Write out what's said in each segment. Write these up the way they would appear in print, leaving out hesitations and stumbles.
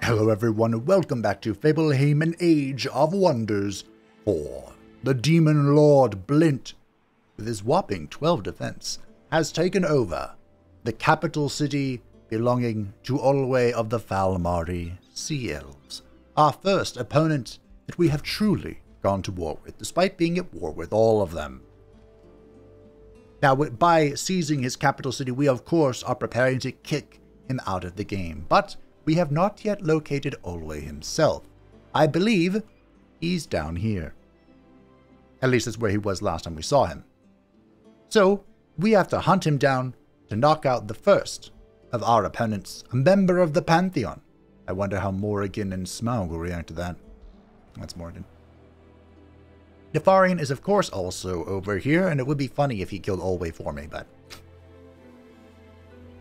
Hello everyone, and welcome back to Fableheim, an Age of Wonders 4. The Demon Lord Blint, with his whopping 12 defense, has taken over the capital city belonging to Olwë of the Falmari Sea-elves, our first opponent that we have truly gone to war with, despite being at war with all of them. Now, by seizing his capital city, we of course are preparing to kick him out of the game, but we have not yet located Olwë himself. I believe he's down here. At least that's where he was last time we saw him. So, we have to hunt him down to knock out the first of our opponents, a member of the Pantheon. I wonder how Morrigan and Smaug will react to that. That's Morrigan. Nefarian is of course also over here, and it would be funny if he killed Olwë for me, but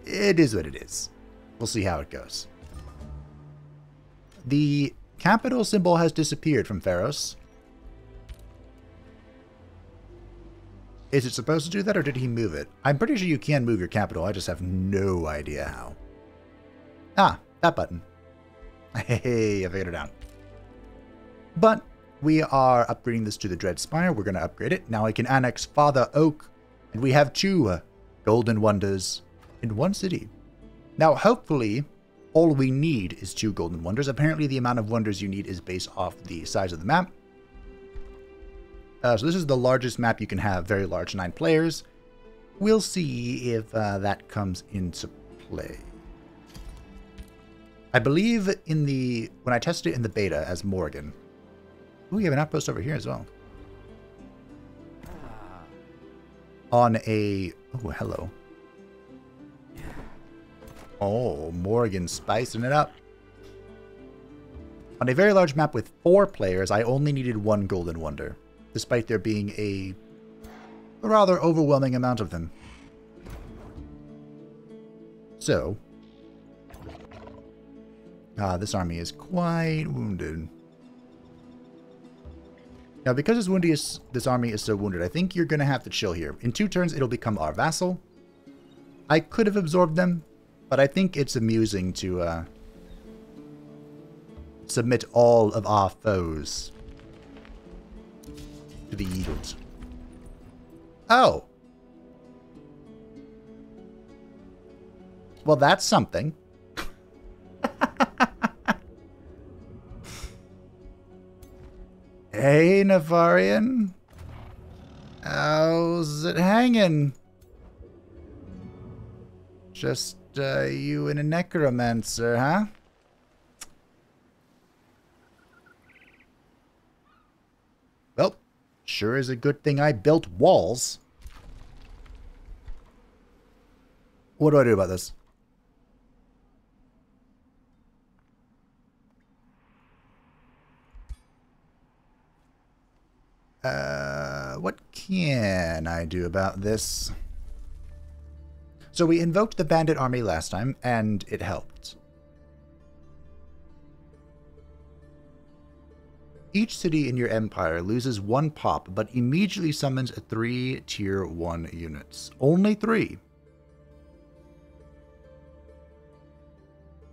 it is what it is. We'll see how it goes. The capital symbol has disappeared from Pharos. Is it supposed to do that, or did he move it? I'm pretty sure you can move your capital. I just have no idea how. Ah, that button. Hey, I figured it out. But we are upgrading this to the Dread Spire. We're going to upgrade it. Now I can annex Father Oak, and we have 2 Golden Wonders in one city. Now, hopefully, all we need is 2 Golden Wonders. Apparently, the amount of wonders you need is based off the size of the map. So this is the largest map you can have, very large, 9 players. We'll see if that comes into play. I believe when I tested it in the beta as Morrigan. Ooh, we have an outpost over here as well. On a... Oh, hello. Oh, Morrigan spicing it up. On a very large map with 4 players, I only needed 1 Golden Wonder, despite there being a rather overwhelming amount of them. So, this army is quite wounded. Now, because this army is so wounded, I think you're going to have to chill here. In 2 turns, it'll become our vassal. I could have absorbed them, but I think it's amusing to submit all of our foes to the Eagles. Oh! Well, that's something. Hey, Nefarian. How's it hanging? Just you and a necromancer, huh? Well, sure is a good thing I built walls. What do I do about this? What can I do about this? So we invoked the bandit army last time, and it helped. Each city in your empire loses 1 pop, but immediately summons 3 tier 1 units. Only 3.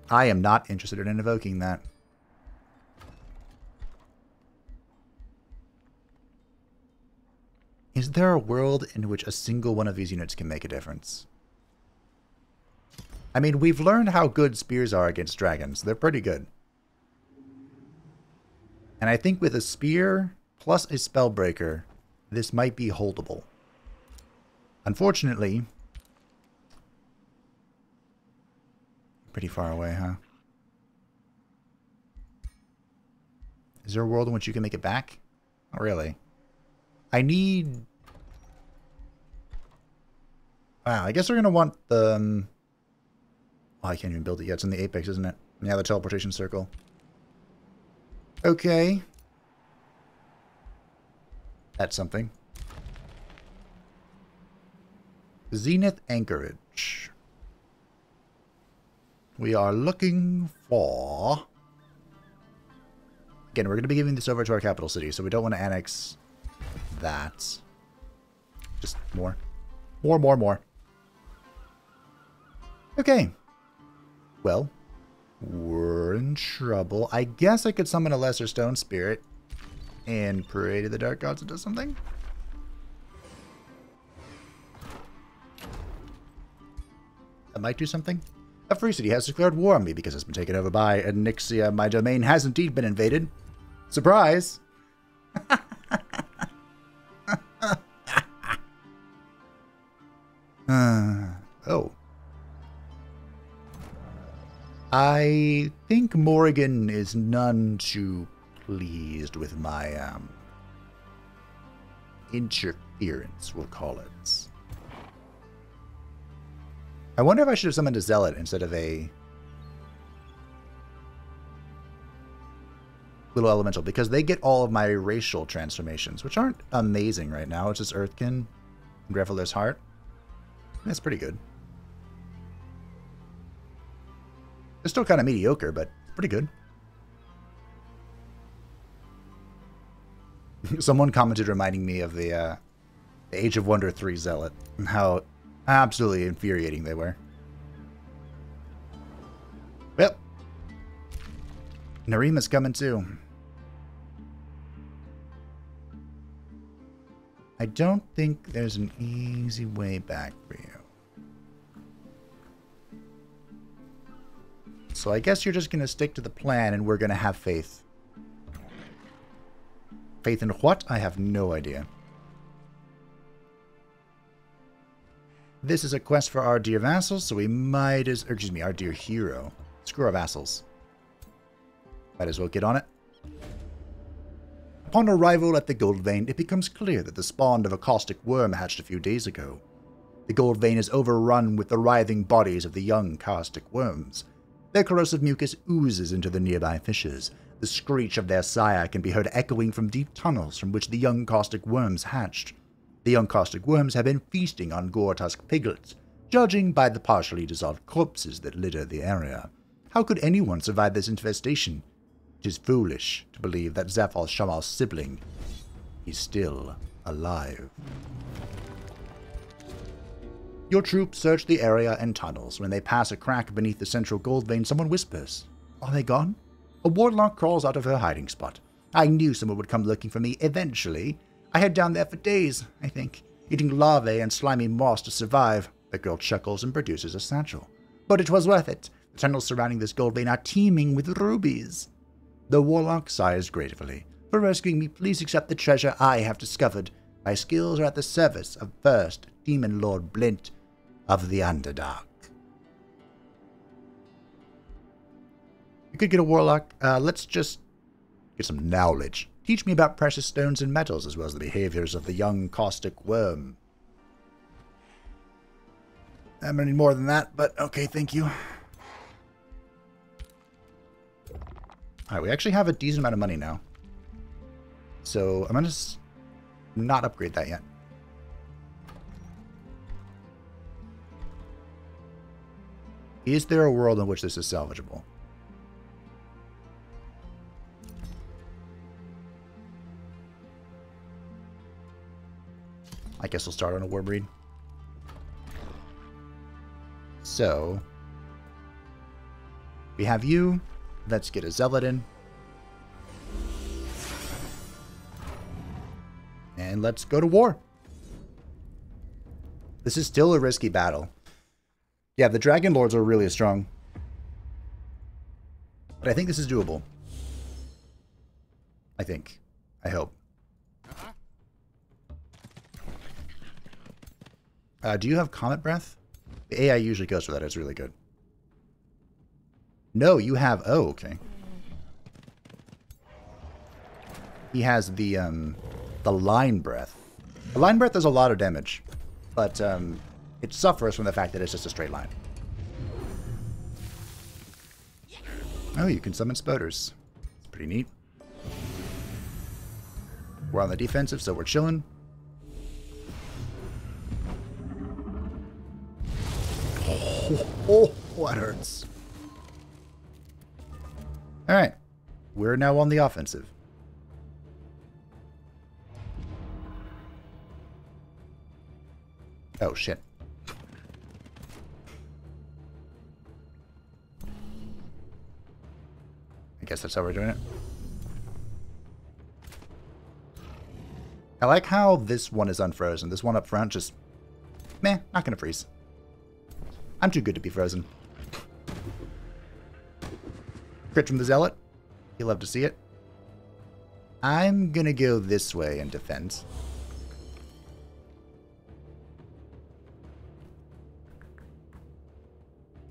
I am not interested in invoking that. Is there a world in which a single one of these units can make a difference? I mean, we've learned how good spears are against dragons. They're pretty good. And I think with a spear plus a spellbreaker, this might be holdable. Unfortunately, pretty far away, huh? Is there a world in which you can make it back? Not really. I need... Wow, I guess we're going to want the... Oh, I can't even build it yet. It's in the apex, isn't it? Yeah, the teleportation circle. Okay. That's something. Zenith Anchorage. We are looking for... Again, we're going to be giving this over to our capital city, so we don't want to annex that. Just more. More. Okay. Well, We're in trouble. I guess I could summon a Lesser Stone Spirit and pray to the Dark Gods to do something. That might do something. A free city has declared war on me because it's been taken over by Anixia. My domain has indeed been invaded. Surprise! Oh. I think Morrigan is none too pleased with my interference, we'll call it. I wonder if I should have summoned a Zealot instead of a little elemental, because they get all of my racial transformations, which aren't amazing right now. It's just Earthkin and Reveler's Heart. That's pretty good. It's still kind of mediocre, but pretty good. Someone commented reminding me of the Age of Wonder 3 Zealot and how absolutely infuriating they were. Well, Narima's coming too. I don't think there's an easy way back for you. So I guess you're just going to stick to the plan and we're going to have faith. Faith in what? I have no idea. This is a quest for our dear vassals, so we might as... Or excuse me, our dear hero. Screw our vassals. Might as well get on it. Upon arrival at the Gold Vein, it becomes clear that the spawn of a caustic worm hatched a few days ago. The Gold Vein is overrun with the writhing bodies of the young caustic worms. Their corrosive mucus oozes into the nearby fissures. The screech of their sire can be heard echoing from deep tunnels from which the young caustic worms hatched. The young caustic worms have been feasting on gore-tusked piglets, judging by the partially dissolved corpses that litter the area. How could anyone survive this infestation? It is foolish to believe that Zephal Shamal's sibling is still alive. Your troops search the area and tunnels. When they pass a crack beneath the central gold vein, someone whispers, "Are they gone?" A warlock crawls out of her hiding spot. I knew someone would come looking for me eventually. I had down there for days, I think, eating larvae and slimy moss to survive. The girl chuckles and produces a satchel. But it was worth it. The tunnels surrounding this gold vein are teeming with rubies. The warlock sighs gratefully. For rescuing me, please accept the treasure I have discovered. My skills are at the service of First Demon Lord Blint of the Underdark. You could get a warlock. Let's just get some knowledge. Teach me about precious stones and metals, as well as the behaviors of the young caustic worm. I'm gonna need more than that, but okay, thank you. Alright, we actually have a decent amount of money now. So I'm gonna not upgrade that yet. Is there a world in which this is salvageable? I guess we'll start on a Warbreed. So, we have you. Let's get a Zealot in. And let's go to war. This is still a risky battle. Yeah, the Dragon Lords are really strong. But I think this is doable. I think. I hope. Do you have Comet Breath? The AI usually goes for that. It's really good. No, you have... Oh, okay. He has the Line Breath. The Line Breath does a lot of damage. But it suffers from the fact that it's just a straight line. Oh, you can summon Spoders. It's pretty neat. We're on the defensive, so we're chilling. Oh, that hurts. Alright. We're now on the offensive. Oh, shit. I guess that's how we're doing it. I like how this one is unfrozen. This one up front just... meh, not gonna freeze. I'm too good to be frozen. Crit from the Zealot. You'll love to see it. I'm gonna go this way in defense.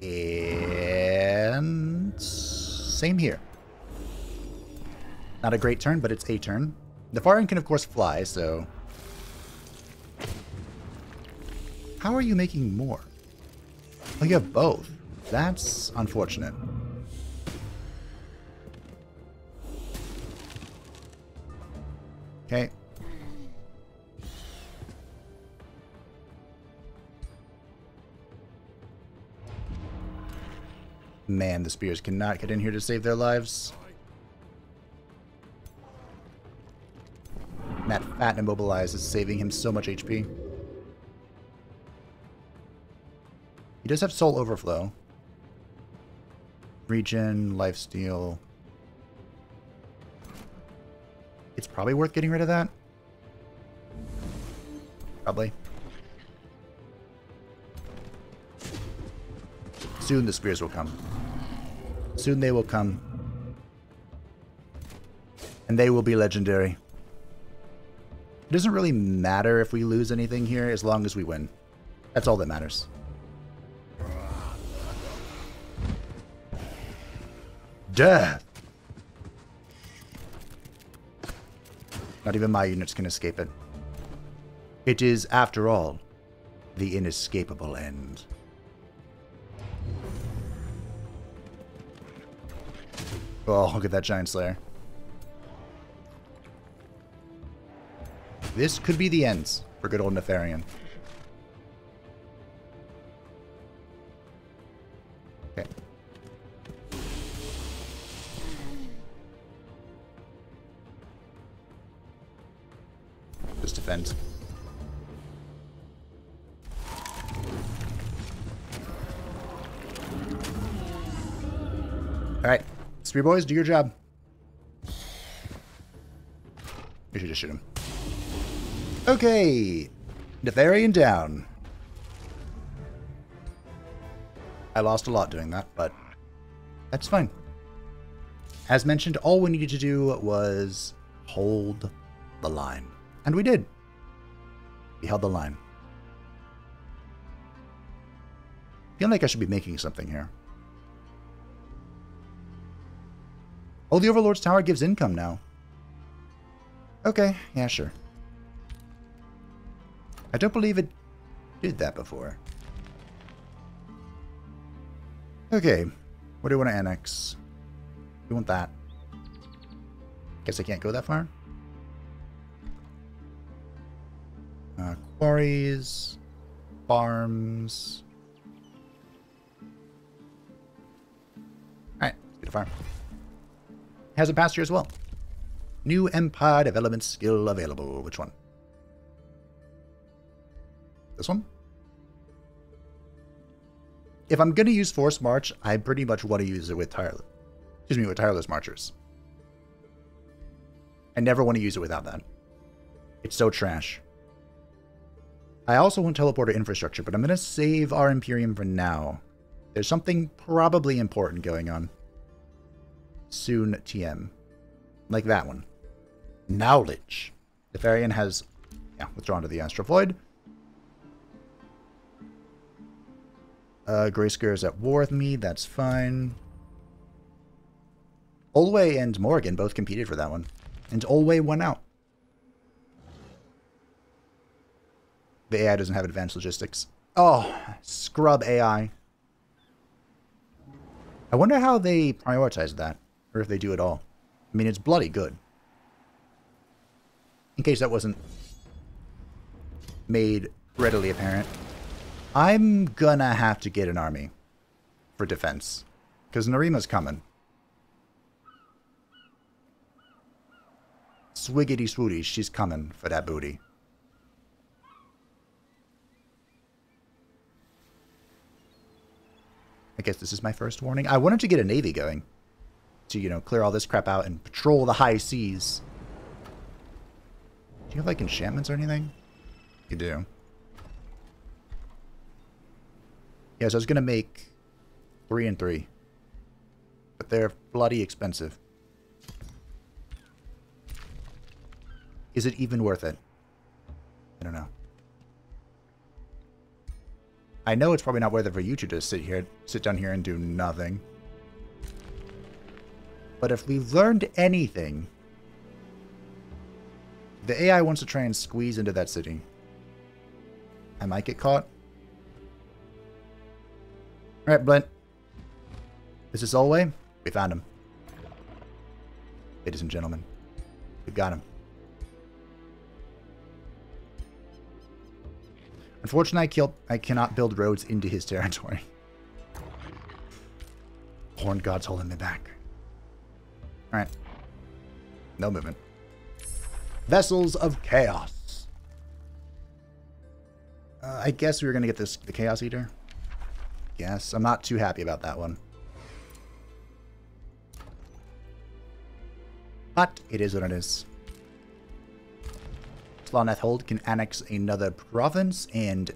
And... same here. Not a great turn, but it's a turn. Nefarian can, of course, fly, so... how are you making more? Oh, you have both. That's unfortunate. Okay. Man, the spears cannot get in here to save their lives. And that fat immobilize is saving him so much HP. He does have soul overflow. Regen, lifesteal. It's probably worth getting rid of that. Probably. Soon the spears will come. Soon they will come. And they will be legendary. It doesn't really matter if we lose anything here as long as we win. That's all that matters. Death! Not even my units can escape it. It is, after all, the inescapable end. Oh, look at that Giant Slayer. This could be the ends for good old Nefarian. Okay. Just defend. Alright. Spear boys, do your job. You should just shoot him. Okay. Nefarian down. I lost a lot doing that, but that's fine. As mentioned, all we needed to do was hold the line. And we did. We held the line. I feel like I should be making something here. Oh, the Overlord's Tower gives income now. Okay, yeah, sure. I don't believe it did that before. Okay, what do we want to annex? We want that. Guess I can't go that far. Quarries, farms. Alright, let's get a farm. Has a pasture as well. New Empire development skill available. Which one? This one? If I'm going to use Force March, I pretty much want to use it with Tireless Marchers. I never want to use it without that. It's so trash. I also want Teleporter Infrastructure, but I'm going to save our Imperium for now. There's something probably important going on. Soon TM. Like that one. Knowledge. Nefarian has withdrawn to the Astral Void. Grayscare is at war with me. That's fine. Olwë and Morgan both competed for that one. And Olwë won out. The AI doesn't have advanced logistics. Oh, scrub AI. I wonder how they prioritize that. Or if they do at all. I mean, it's bloody good. In case that wasn't made readily apparent. I'm gonna have to get an army for defense. Because Narima's coming. Swiggity swooty, she's coming for that booty. I guess this is my first warning. I wanted to get a navy going. to, you know, clear all this crap out and patrol the high seas. Do you have, like, enchantments or anything? You do. Yeah, so I was going to make 3 and 3. But they're bloody expensive. Is it even worth it? I don't know. I know it's probably not worth it for you two to sit down here and do nothing. But if we've learned anything, the AI wants to try and squeeze into that city. I might get caught. Alright, Blint. Is this Olwë? We found him. Ladies and gentlemen. We got him. Unfortunately, I cannot build roads into his territory. Horn God's holding me back. Alright. No movement. Vessels of Chaos. I guess we were going to get the Chaos Eater. Yes, I'm not too happy about that one. But it is what it is. Slawnath Hold can annex another province, and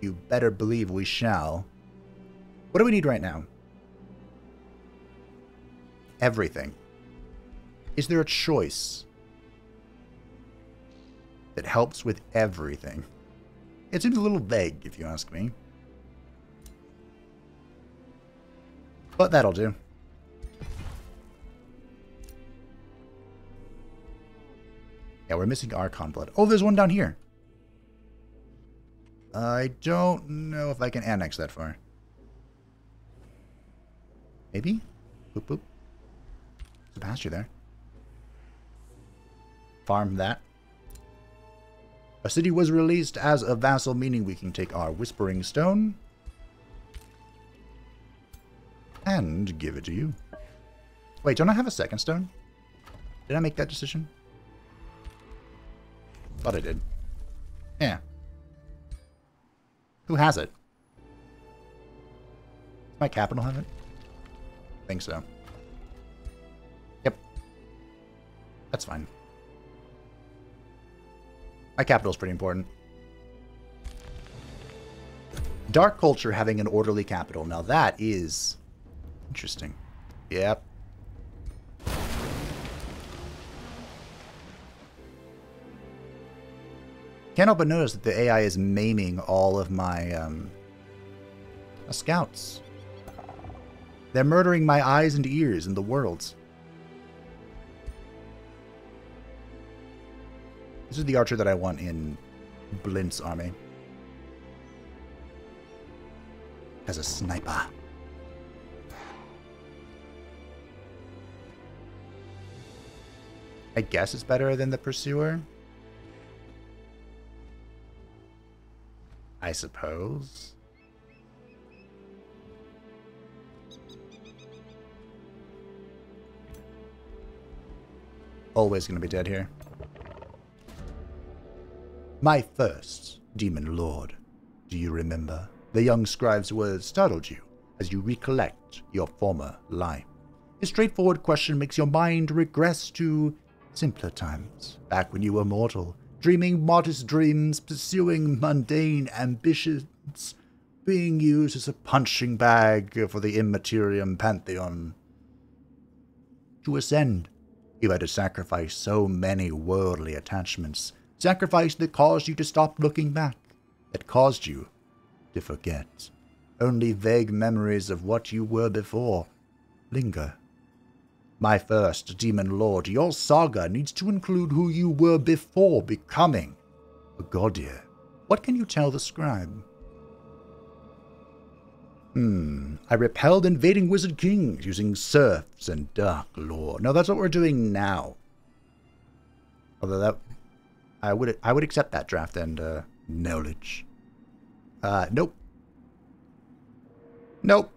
you better believe we shall. What do we need right now? Everything. Is there a choice that helps with everything? It seems a little vague, if you ask me. But that'll do. Yeah, we're missing Archon blood. Oh, there's one down here. I don't know if I can annex that far. Maybe? Boop, boop. There's a pasture there. Farm that. A city was released as a vassal, meaning we can take our Whispering Stone and give it to you. Wait, don't I have a second stone? Did I make that decision? Thought I did. Yeah. Who has it? Does my capital have it? I think so. Yep. That's fine. My capital's pretty important. Dark culture having an orderly capital. Now that is interesting. Yep. Can't help but notice that the AI is maiming all of my scouts. They're murdering my eyes and ears in the world. This is the archer that I want in Blint's army. As a sniper. I guess it's better than the pursuer. I suppose. Always gonna be dead here. My first demon lord, do you remember? The young scribe's words startled you as you recollect your former life. His straightforward question makes your mind regress to simpler times, back when you were mortal, dreaming modest dreams, pursuing mundane ambitions, being used as a punching bag for the Immaterium Pantheon. To ascend, you had to sacrifice so many worldly attachments, sacrifice that caused you to stop looking back, that caused you to forget. Only vague memories of what you were before linger. My first demon lord, your saga needs to include who you were before becoming a Gaudier. What can you tell the scribe? I repelled invading wizard kings using serfs and dark lore. No, that's what we're doing now. Although that I would accept that draft and knowledge. Nope. Nope.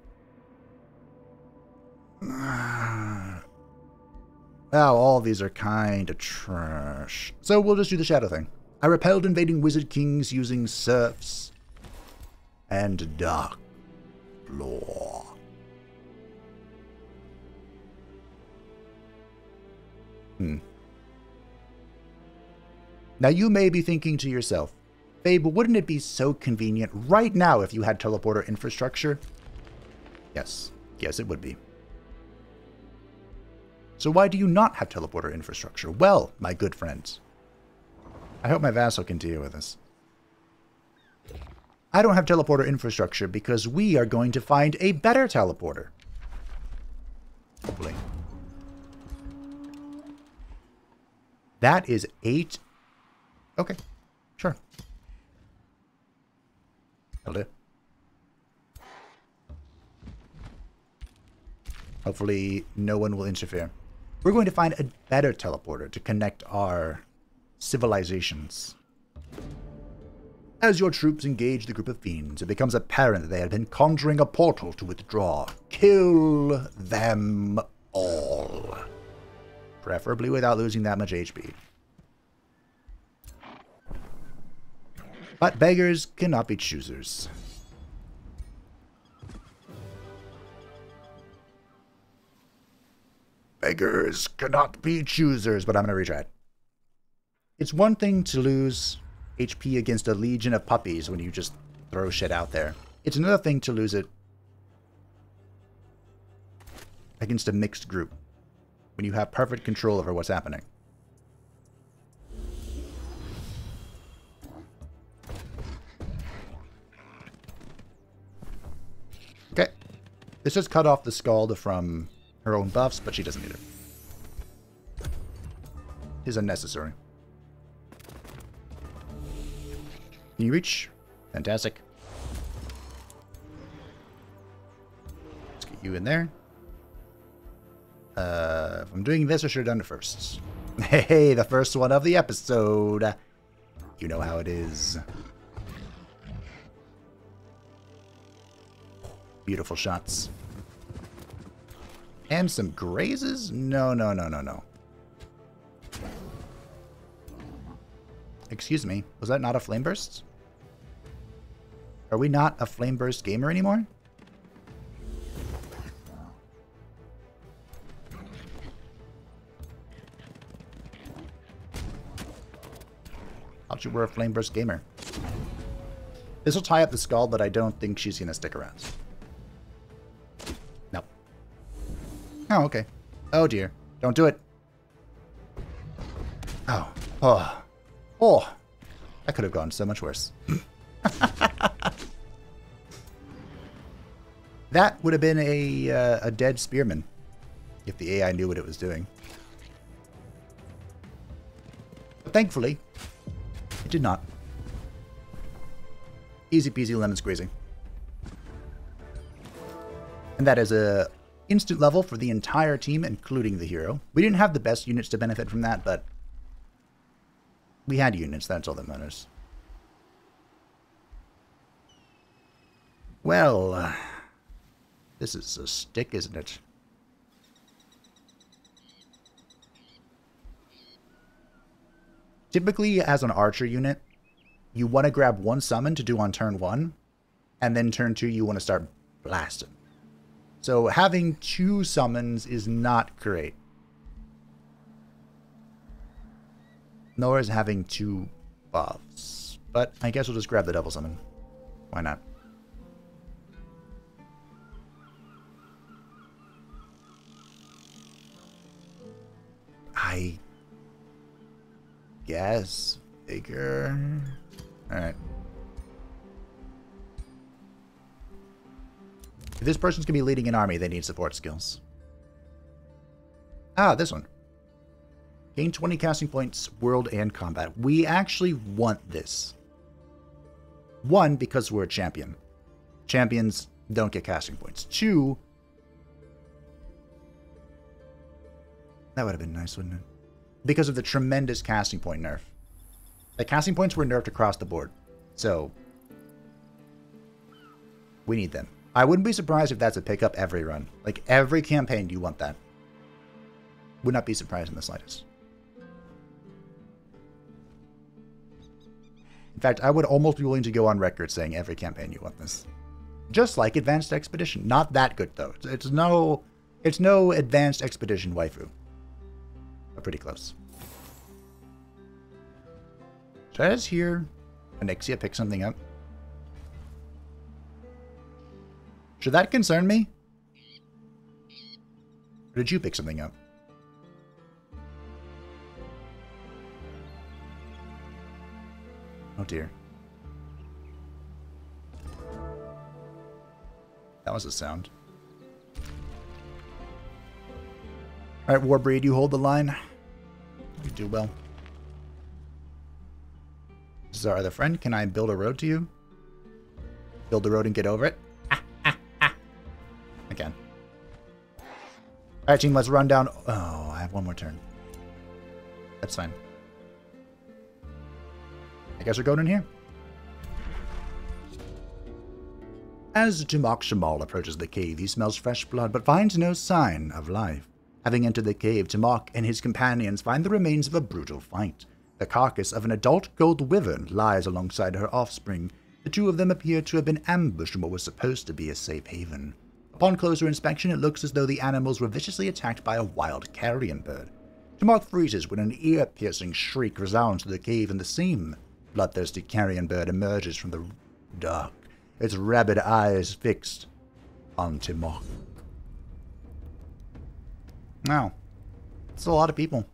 Wow, all these are kind of trash. So we'll just do the shadow thing. I repelled invading wizard kings using serfs and dark lore. Now you may be thinking to yourself, Fabe, wouldn't it be so convenient right now if you had teleporter infrastructure? Yes. Yes, it would be. So why do you not have teleporter infrastructure? Well, my good friends, I hope my vassal can deal with this. I don't have teleporter infrastructure because we are going to find a better teleporter. Hopefully. That is 8. Okay, sure. That'll do. Hopefully no one will interfere. We're going to find a better teleporter to connect our civilizations. As your troops engage the group of fiends, it becomes apparent that they have been conjuring a portal to withdraw. Kill them all. Preferably without losing that much HP. But beggars cannot be choosers. Beggars cannot be choosers, but I'm going to retry it. It's one thing to lose HP against a legion of puppies when you just throw shit out there. It's another thing to lose it against a mixed group when you have perfect control over what's happening. Okay. This has cut off the Scald from her own buffs, but she doesn't need it. It is unnecessary. Can you reach? Fantastic. Let's get you in there. If I'm doing this, I should have done it first. Hey, the first one of the episode. You know how it is. Beautiful shots. And some grazes? No, no, no, no, no. Excuse me, was that not a flame burst? Are we not a flame burst gamer anymore? Thought you were a flame burst gamer. This will tie up the Skull, but I don't think she's gonna stick around. No. Oh, okay. Oh dear. Don't do it. Oh. Oh. Oh. That could have gone so much worse. That would have been a dead spearman if the AI knew what it was doing. But thankfully, it did not. Easy peasy lemon squeezy. And that is a instant level for the entire team, including the hero. We didn't have the best units to benefit from that, but we had units, that's all that matters. Well, this is a stick, isn't it? Typically, as an archer unit, you want to grab one summon to do on turn 1, and then turn 2 you want to start blasting. So having 2 summons is not great. Nor is having 2 buffs. But I guess we'll just grab the double summon. Why not? I guess. Figure. Alright. If this person's going to be leading an army, they need support skills. Ah, this one. Gain 20 casting points, world and combat. We actually want this. 1, because we're a champion. Champions don't get casting points. 2, that would have been nice, wouldn't it? Because of the tremendous casting point nerf. The casting points were nerfed across the board. So, we need them. I wouldn't be surprised if that's a pickup every run. Like, every campaign, you want that. Would not be surprised in the slightest. In fact, I would almost be willing to go on record saying every campaign you want this. Just like Advanced Expedition. Not that good, though. It's no Advanced Expedition waifu. but pretty close. Should I just hear Onyxia pick something up? Should that concern me? Or did you pick something up? Oh dear. That was a sound. Alright, Warbreed, you hold the line. You do well. This is our other friend. Can I build a road to you? Build the road and get over it? I can. Alright, team, let's run down. Oh, I have one more turn. That's fine. I guess we're going in here. As Tumak Shamal approaches the cave, he smells fresh blood, but finds no sign of life. Having entered the cave, Tumak and his companions find the remains of a brutal fight. The carcass of an adult gold wyvern lies alongside her offspring. The two of them appear to have been ambushed in what was supposed to be a safe haven. Upon closer inspection, it looks as though the animals were viciously attacked by a wild carrion bird. Tumak freezes when an ear-piercing shriek resounds through the cave, and the same bloodthirsty carrion bird emerges from the dark, its rabid eyes fixed on Tumak. Wow. It's a lot of people.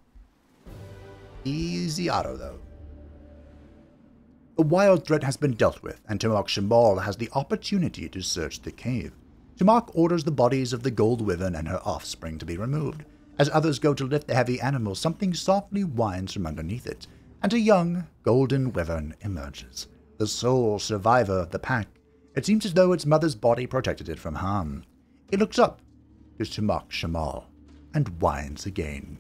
Easy auto, though. The wild threat has been dealt with, and Tumak Shamal has the opportunity to search the cave. Tumak orders the bodies of the gold wyvern and her offspring to be removed. As others go to lift the heavy animal, something softly whines from underneath it, and a young golden wyvern emerges, the sole survivor of the pack. It seems as though its mother's body protected it from harm. It looks up to Tumak Shamal and whines again.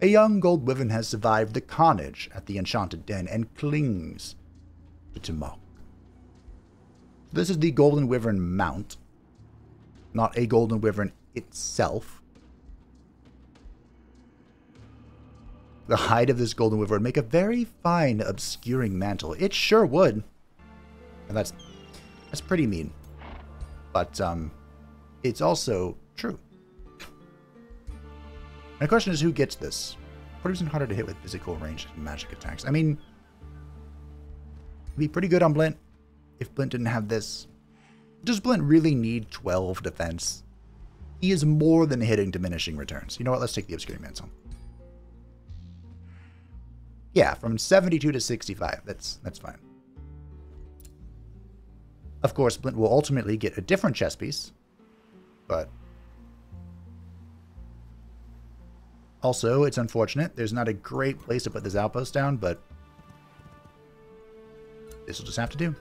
A young gold wyvern has survived the carnage at the enchanted den and clings to Tumak. This is the golden wyvern mount, not a golden wyvern itself. The hide of this golden wyvern would make a very fine obscuring mantle. It sure would. And that's pretty mean. But it's also true. My question is, who gets this? 40% harder to hit with physical range and magic attacks. I mean, it'd be pretty good on Blint if Blint didn't have this. Does Blint really need 12 defense? He is more than hitting diminishing returns. You know what? Let's take the obscuring mantle. Yeah, from 72 to 65. That's fine. Of course, Blint will ultimately get a different chess piece, but also, it's unfortunate. There's not a great place to put this outpost down, but this will just have to do.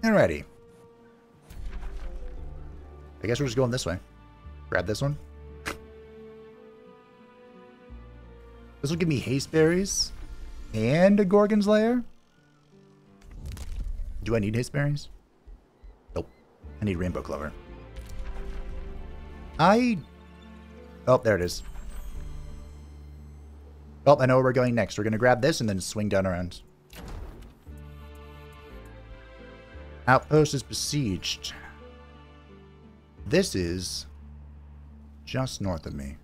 Alrighty. I guess we're just going this way. Grab this one. This will give me haste berries and a Gorgon's Lair. Do I need haste berries? Nope. I need rainbow clover. Oh, there it is. Oh, I know where we're going next. We're going to grab this and then swing down around. Outpost is besieged. This is just north of me.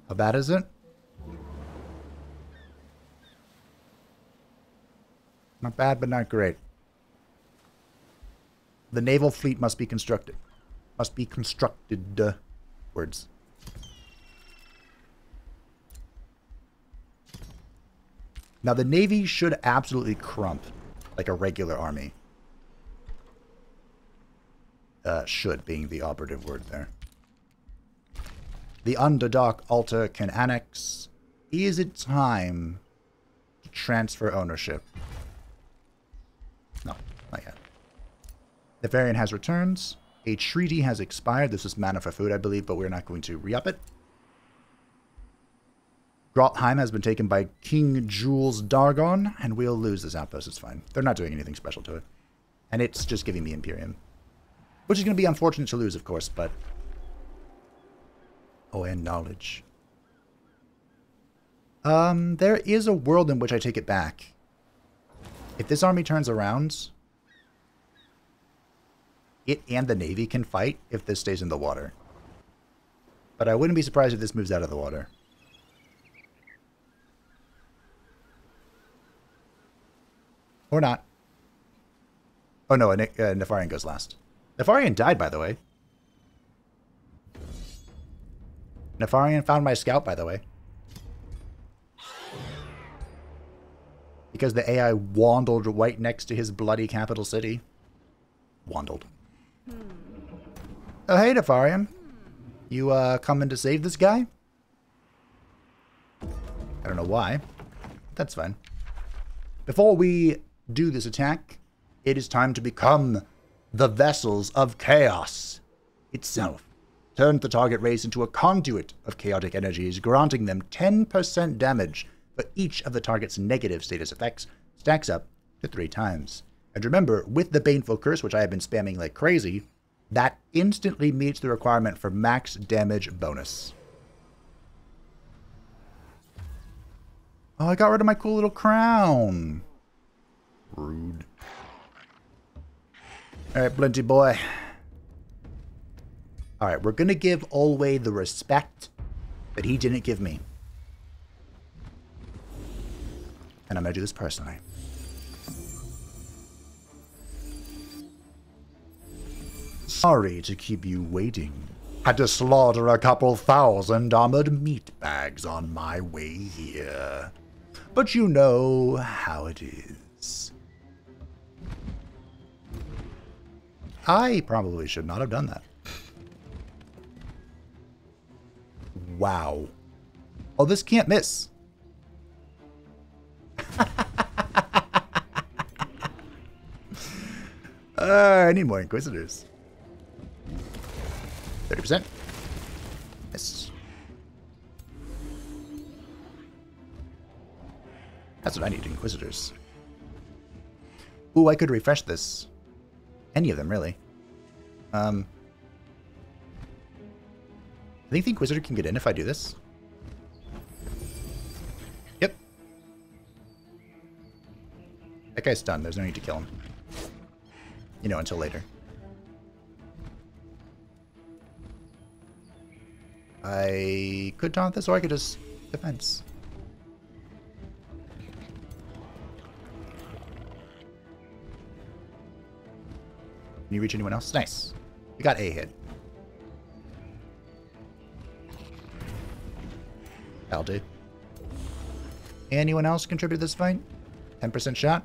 How bad is it? Not bad, but not great. The naval fleet must be constructed. Must be constructed. Words. Now, the Navy should absolutely crump like a regular army. Should being the operative word there. The Underdark Altar can annex. Is it time to transfer ownership? No, not yet. Nefarian has returns. A treaty has expired. This is mana for food, I believe, but we're not going to re-up it. Grottheim has been taken by King Jules Dargon, and we'll lose this outpost. It's fine. They're not doing anything special to it. And it's just giving me Imperium. Which is going to be unfortunate to lose, of course, but... Oh, and knowledge. There is a world in which I take it back. If this army turns around... It and the Navy can fight if this stays in the water. But I wouldn't be surprised if this moves out of the water. Or not. Oh no, Nefarian goes last. Nefarian died, by the way. Nefarian found my scout, by the way. Because the AI wandled right next to his bloody capital city. Wandled. Oh, hey, Nefarian. You, coming to save this guy? I don't know why. That's fine. Before we do this attack, it is time to become the vessels of chaos itself. Turn the target race into a conduit of chaotic energies, granting them 10% damage for each of the target's negative status effects, stacks up to 3 times. And remember, with the Baneful Curse, which I have been spamming like crazy, that instantly meets the requirement for max damage bonus. Oh, I got rid of my cool little crown. Rude. Alright, Blinty boy. Alright, we're gonna give Olwë the respect that he didn't give me. And I'm gonna do this personally. Sorry to keep you waiting. Had to slaughter a couple 1,000 armored meat bags on my way here. But you know how it is. I probably should not have done that. Wow. Oh, this can't miss. I need more Inquisitors. 30%. Miss. That's what I need, Inquisitors. Ooh, I could refresh this. Any of them, really. I think the Inquisitor can get in if I do this. Yep. That guy's stunned. There's no need to kill him. You know, until later. I could taunt this, or I could just defense. Can you reach anyone else? Nice. We got a hit. That'll do. Anyone else contribute to this fight? 10% shot?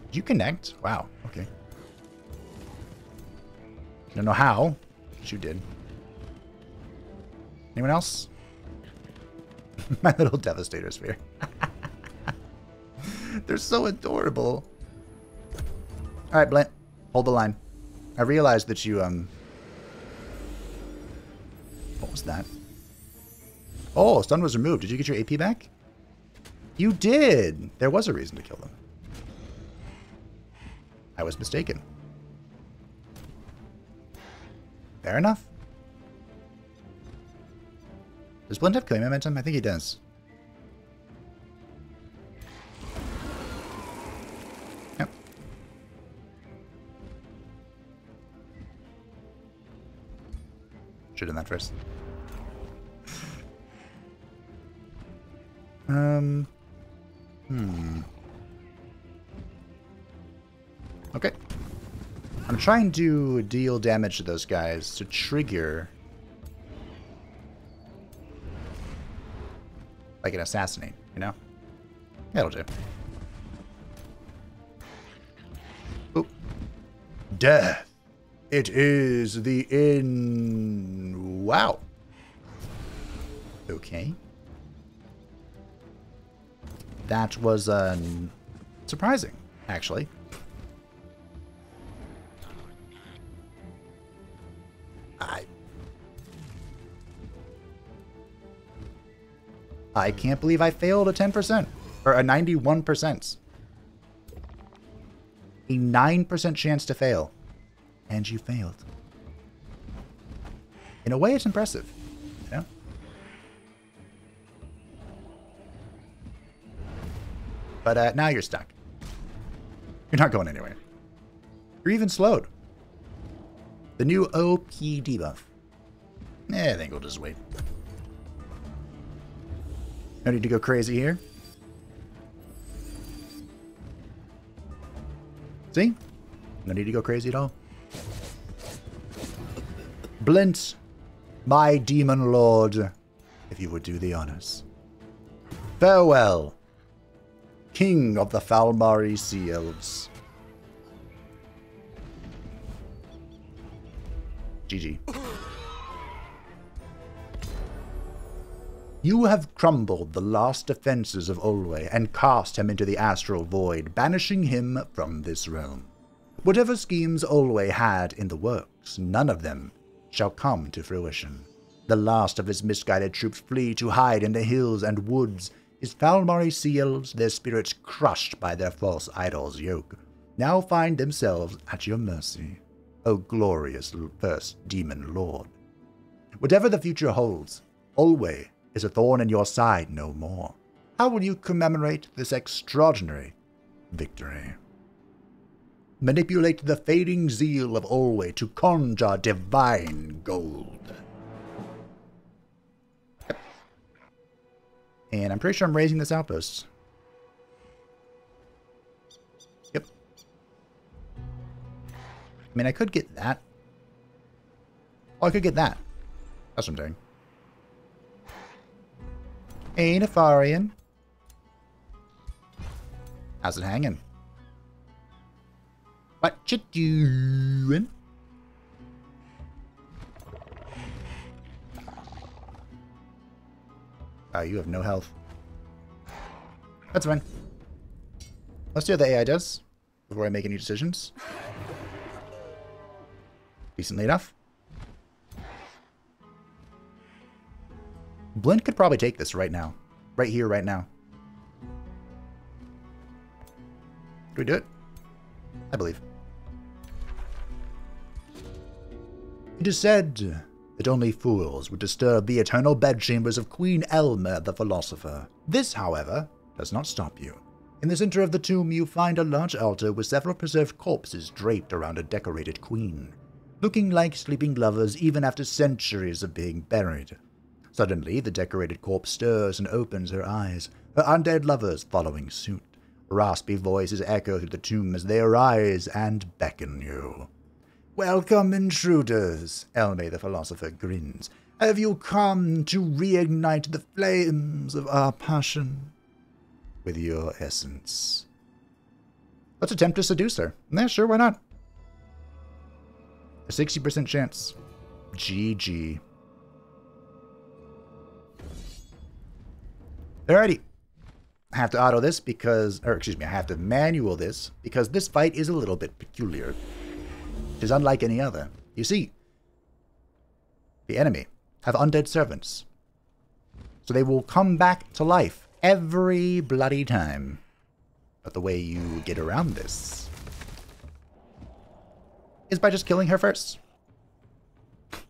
Did you connect? Wow, okay. Don't know how, but you did. Anyone else? My little Devastator Sphere. They're so adorable. Alright, Blint. Hold the line. I realized that you, what was that? Oh, stun was removed. Did you get your AP back? You did! There was a reason to kill them. I was mistaken. Fair enough. Does Blint have killing momentum? I think he does. Yep. Should have done that first. Okay. I'm trying to deal damage to those guys to trigger like an assassinate, you know? That'll do. Oop. Death. It is the in. Wow. Okay. That was surprising, actually. I can't believe I failed a 10%. Or a 91%. A 9% chance to fail. And you failed. In a way, it's impressive. You know? But now you're stuck. You're not going anywhere. You're even slowed. The new OP debuff. I think we'll just wait. No need to go crazy here. See? No need to go crazy at all. Blint, my demon lord, if you would do the honors. Farewell, king of the Falmari Sea-elves. GG. You have crumbled the last defenses of Olwë and cast him into the astral void, banishing him from this realm. Whatever schemes Olwë had in the works, none of them shall come to fruition. The last of his misguided troops flee to hide in the hills and woods. His Falmari Sea-elves, their spirits crushed by their false idol's yoke, now find themselves at your mercy, O glorious first demon lord. Whatever the future holds, Olwë is a thorn in your side no more. How will you commemorate this extraordinary victory? Manipulate the fading zeal of Olwë to conjure divine gold. Yep. And I'm pretty sure I'm raising this outpost. Yep. I mean, I could get that. Oh, I could get that. That's what I'm saying. Hey, Nefarian. How's it hanging? What you doing? Oh, you have no health. That's fine. Let's see what the AI does before I make any decisions. Decently enough. Blint could probably take this right now. Right here, right now. Can we do it? I believe. It is said that only fools would disturb the eternal bedchambers of Queen Elma the Philosopher. This, however, does not stop you. In the center of the tomb, you find a large altar with several preserved corpses draped around a decorated queen, looking like sleeping lovers even after centuries of being buried. Suddenly, the decorated corpse stirs and opens her eyes, her undead lovers following suit. Raspy voices echo through the tomb as they arise and beckon you. Welcome, intruders, Elme the Philosopher grins. Have you come to reignite the flames of our passion with your essence? Let's attempt to seduce her. Yeah, sure, why not? A 60% chance. GG. Alrighty. I have to auto this because, or excuse me, I have to manual this because this fight is a little bit peculiar. It is unlike any other. You see, the enemy have undead servants. So they will come back to life every bloody time. But the way you get around this is by just killing her first. How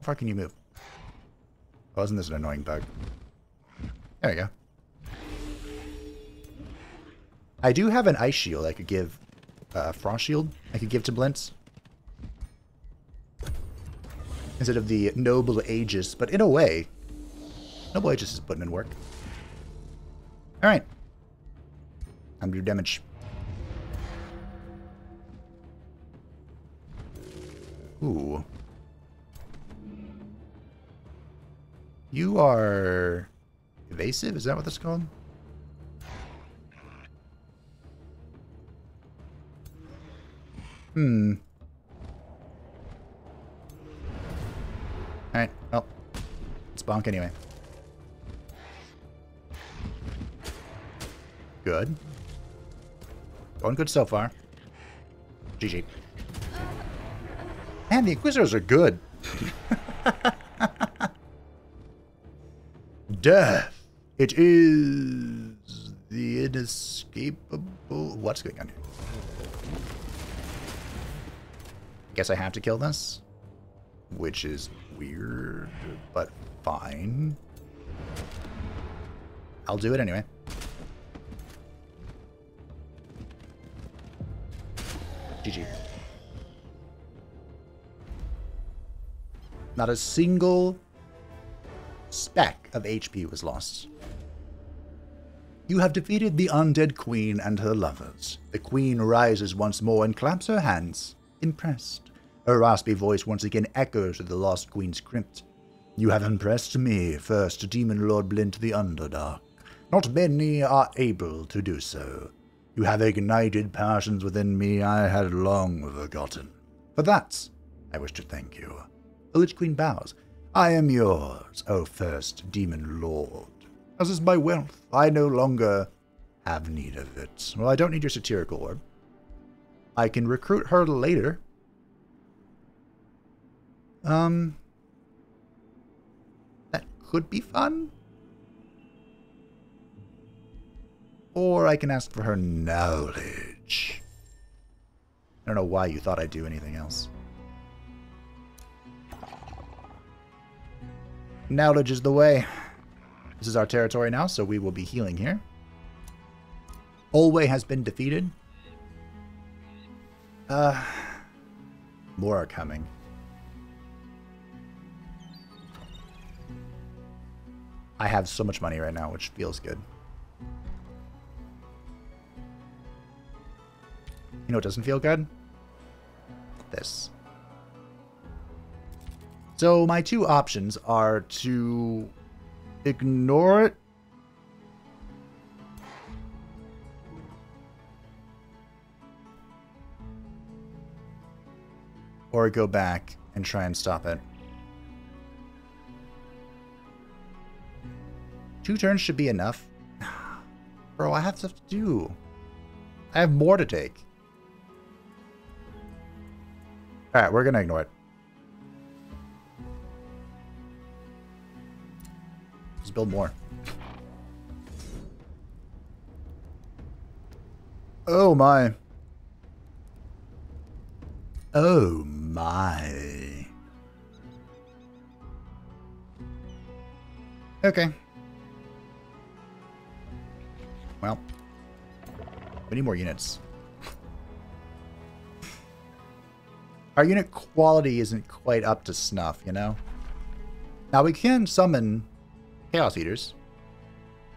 far can you move? Oh, isn't this an annoying bug? There we go. I do have an ice shield I could give, frost shield I could give to Blint. Instead of the Noble Aegis, but in a way, Noble Aegis is putting in work. Alright. Time to do damage. Ooh. You are evasive? Is that what that's called? Alright, well, it's bonk anyway. Good. Going good so far. GG. Man, the Inquisitors are good. Death. It is the inescapable... What's going on here? Guess I have to kill this, which is weird, but fine. I'll do it anyway. GG. Not a single speck of HP was lost. You have defeated the undead queen and her lovers. The queen rises once more and claps her hands, impressed. Her raspy voice once again echoes to the lost queen's crypt. You have impressed me, first Demon Lord Blint the Underdark. Not many are able to do so. You have ignited passions within me I had long forgotten. For that, I wish to thank you. The Lich Queen bows. I am yours, O first Demon Lord. As is my wealth, I no longer have need of it. Well, I don't need your satirical orb. I can recruit her later. That could be fun. Or I can ask for her knowledge. I don't know why you thought I'd do anything else. Knowledge is the way. This is our territory now, so we will be healing here. Olwë has been defeated. More are coming. I have so much money right now, which feels good. You know what doesn't feel good? This. So my two options are to ignore it or go back and try and stop it. 2 turns should be enough. Bro, I have stuff to do. I have more to take. Alright, we're gonna ignore it. Let's build more. Oh my. Oh my. Okay. Well, we need more units. Our unit quality isn't quite up to snuff, you know? Now we can summon Chaos Eaters,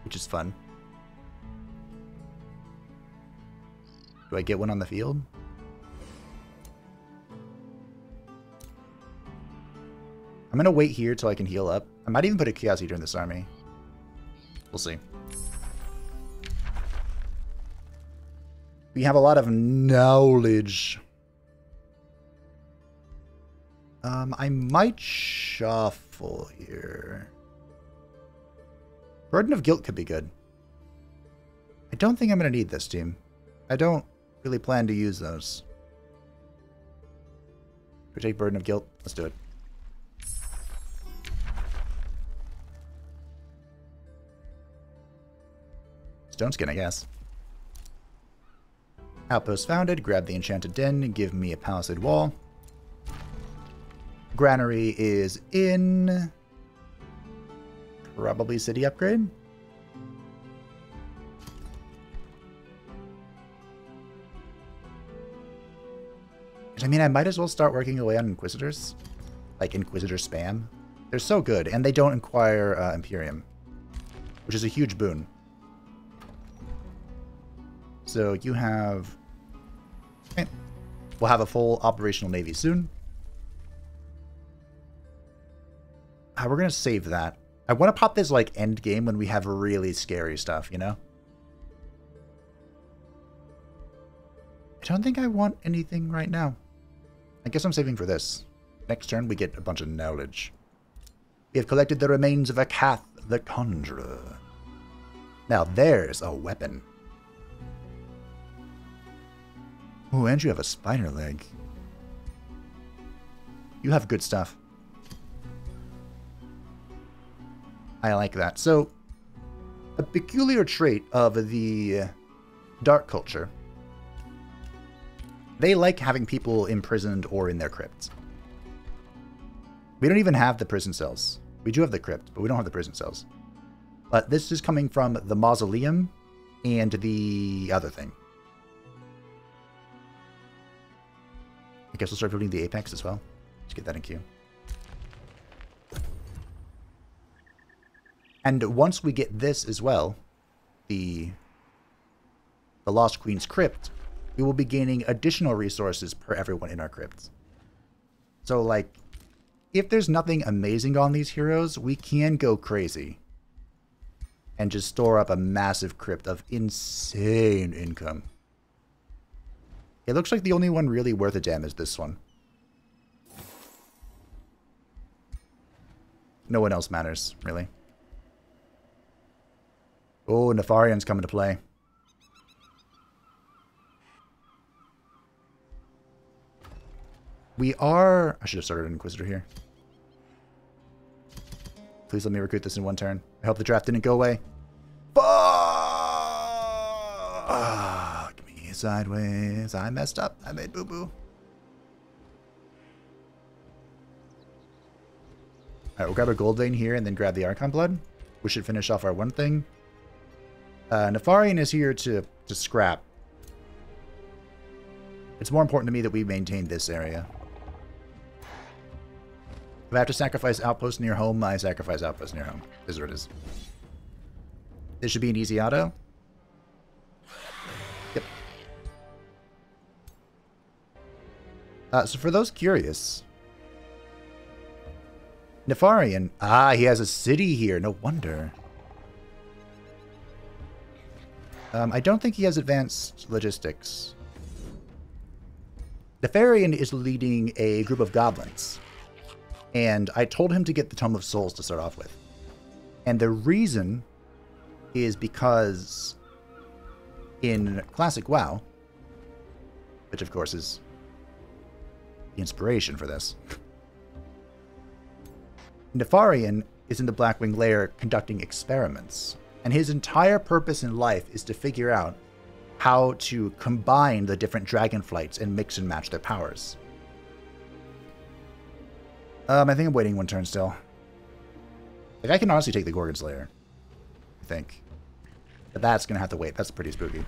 which is fun. Do I get one on the field? I'm going to wait here till I can heal up. I might even put a Chaos Eater in this army. We'll see. We have a lot of knowledge. I might shuffle here. Burden of Guilt could be good. I don't think I'm going to need this, team. I don't really plan to use those. We take Burden of Guilt. Let's do it. Stone Skin, I guess. Outpost founded. Grab the Enchanted Den and give me a Palisade Wall. Granary is in. Probably City Upgrade. I mean, I might as well start working away on Inquisitors. Like Inquisitor spam. They're so good, and they don't require Imperium. Which is a huge boon. So you have... Okay. We'll have a full operational navy soon. We're going to save that. I want to pop this, like, end game when we have really scary stuff, you know? I don't think I want anything right now. I guess I'm saving for this. Next turn, we get a bunch of knowledge. We have collected the remains of Akath the Conjurer. Now, there's a weapon. Oh, and you have a spider leg. You have good stuff. I like that. So, a peculiar trait of the dark culture. They like having people imprisoned or in their crypts. We don't even have the prison cells. We do have the crypt, but we don't have the prison cells. But this is coming from the mausoleum and the other thing. I guess we'll start building the Apex as well. Let's get that in queue. And once we get this as well, the Lost Queen's Crypt, we will be gaining additional resources per everyone in our crypts. So, like, if there's nothing amazing on these heroes, we can go crazy and just store up a massive crypt of insane income. It looks like the only one really worth a damn is this one. No one else matters, really. Oh, Nefarian's coming to play. We are... I should have started an Inquisitor here. Please let me recruit this in one turn. I hope the draft didn't go away. Fuck me sideways. I messed up. I made boo-boo. Alright, we'll grab a gold vein here and then grab the Archon blood. We should finish off our one thing. Nefarian is here to scrap. It's more important to me that we maintain this area. If I have to sacrifice outpost near home, I sacrifice outpost near home. This is what it is. This should be an easy auto. Yep. So for those curious, Nefarian, he has a city here. No wonder. I don't think he has advanced logistics. Nefarian is leading a group of goblins. And I told him to get the Tome of Souls to start off with. And the reason is because in Classic WoW, which of course is the inspiration for this, Nefarian is in the Blackwing Lair conducting experiments. And his entire purpose in life is to figure out how to combine the different dragonflights and mix and match their powers. I think I'm waiting one turn still. Like, I can honestly take the Gorgon Slayer, I think. But that's going to have to wait. That's pretty spooky.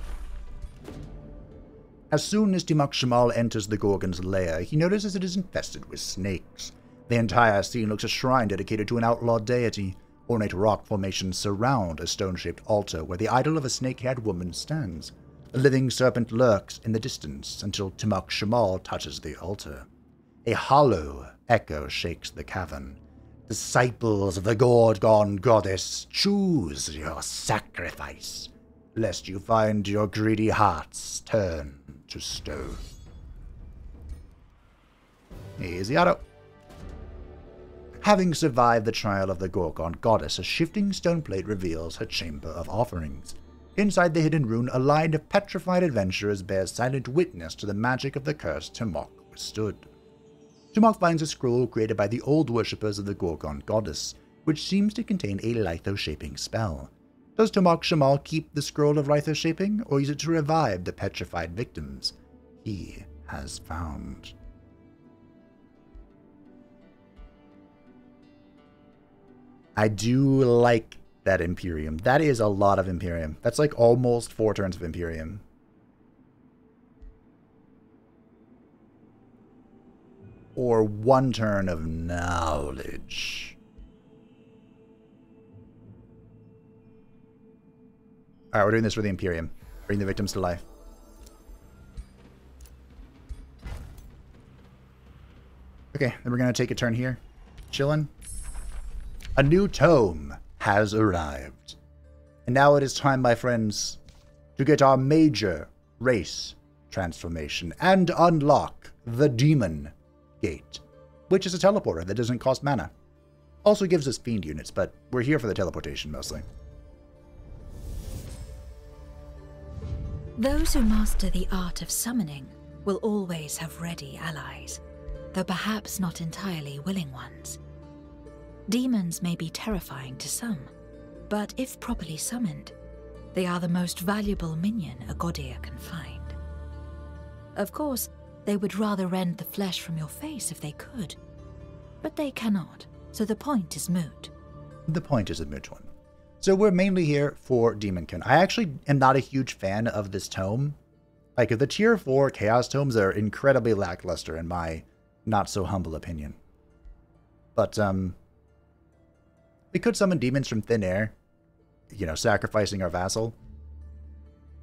As soon as Timok Shamal enters the Gorgon's lair, he notices it is infested with snakes. The entire scene looks a shrine dedicated to an outlawed deity. Ornate rock formations surround a stone-shaped altar where the idol of a snake-haired woman stands. A living serpent lurks in the distance until Timok Shamal touches the altar. A hollow echo shakes the cavern. Disciples of the Gorgon goddess, choose your sacrifice, lest you find your greedy hearts turn to stone. Easy auto. Having survived the trial of the Gorgon goddess, a shifting stone plate reveals her chamber of offerings. Inside the hidden rune, a line of petrified adventurers bears silent witness to the magic of the curse Timok withstood. Timok finds a scroll created by the old worshippers of the Gorgon goddess, which seems to contain a litho-shaping spell. Does Timok Shamal keep the scroll of litho-shaping, or use it to revive the petrified victims he has found? I do like that Imperium. That is a lot of Imperium. That's like almost 4 turns of Imperium. Or 1 turn of knowledge. Alright, we're doing this for the Imperium. Bring the victims to life. Okay, then we're going to take a turn here. Chillin'. A new tome has arrived. And now it is time, my friends, to get our major race transformation and unlock the Demon Gate, which is a teleporter that doesn't cost mana. Also gives us fiend units, but we're here for the teleportation mostly. Those who master the art of summoning will always have ready allies, though perhaps not entirely willing ones. Demons may be terrifying to some, but if properly summoned, they are the most valuable minion a Godir can find. Of course, they would rather rend the flesh from your face if they could, but they cannot, so the point is moot. The point is a moot one. So we're mainly here for Demonkin. I actually am not a huge fan of this tome. Like, the tier 4 Chaos tomes are incredibly lackluster in my not-so-humble opinion. But, We could summon demons from thin air, you know, sacrificing our vassal.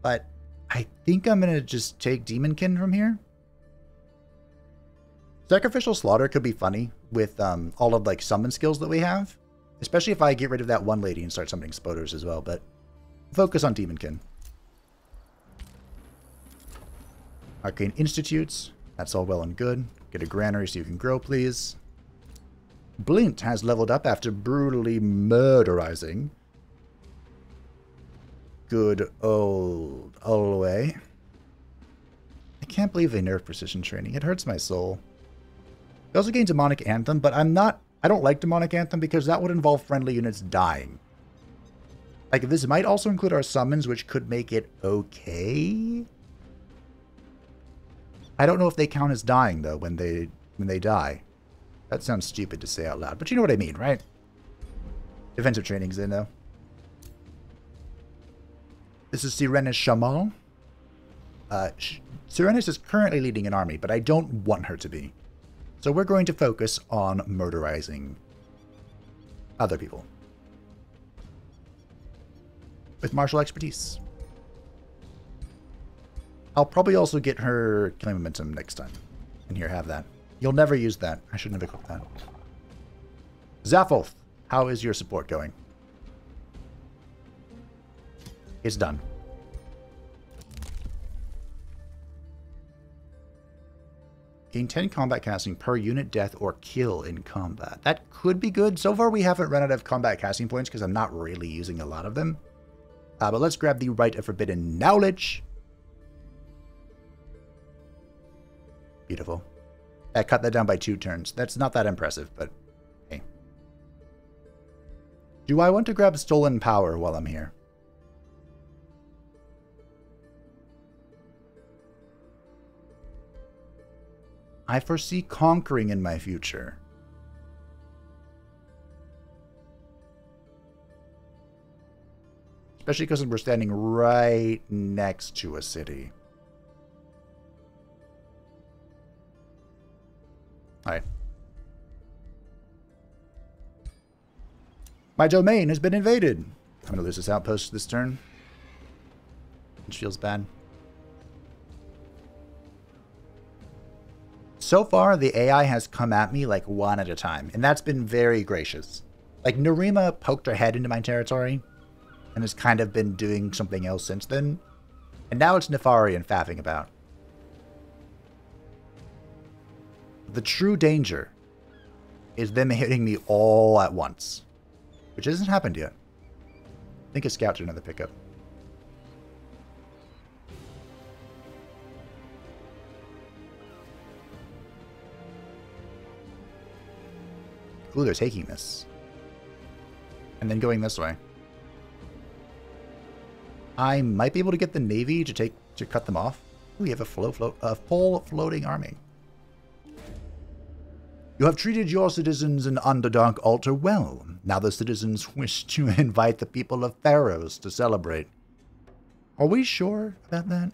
But I think I'm going to just take Demonkin from here. Sacrificial Slaughter could be funny with all of like summon skills that we have. Especially if I get rid of that one lady and start summoning Spoders as well. But focus on Demonkin. Arcane Institutes. That's all well and good. Get a granary so you can grow, please. Blint has leveled up after brutally murderizing good old Olwë. I can't believe they nerfed precision training. It hurts my soul. We also gained Demonic Anthem, but I don't like Demonic Anthem because that would involve friendly units dying. Like, this might also include our summons, which could make it okay. I don't know if they count as dying, though, when they die. That sounds stupid to say out loud, but you know what I mean, right? Defensive training's in, though. This is Sirenis Shamal. Sirenis is currently leading an army, but I don't want her to be. So we're going to focus on murderizing other people. With martial expertise. I'll probably also get her killing momentum next time. And here, have that. You'll never use that. I shouldn't have equipped that. Zaphoth, how is your support going? It's done. Gain 10 combat casting per unit death or kill in combat. That could be good. So far we haven't run out of combat casting points because I'm not really using a lot of them. But let's grab the Rite of Forbidden Knowledge. Beautiful. I cut that down by 2 turns. That's not that impressive, but hey. Do I want to grab Stolen Power while I'm here? I foresee conquering in my future. Especially because we're standing right next to a city. Alright. My domain has been invaded. I'm going to lose this outpost this turn. Which feels bad. So far, the AI has come at me like one at a time, and that's been very gracious. Like, Narima poked her head into my territory, and has kind of been doing something else since then. And now it's Nefarian faffing about. The true danger is them hitting me all at once, which hasn't happened yet. I think a scout's another pickup. Ooh, they're taking this. And then going this way. I might be able to get the Navy to cut them off. Ooh, we have a full floating army. You have treated your citizens in Underdark Altar well. Now the citizens wish to invite the people of Pharaohs to celebrate. Are we sure about that?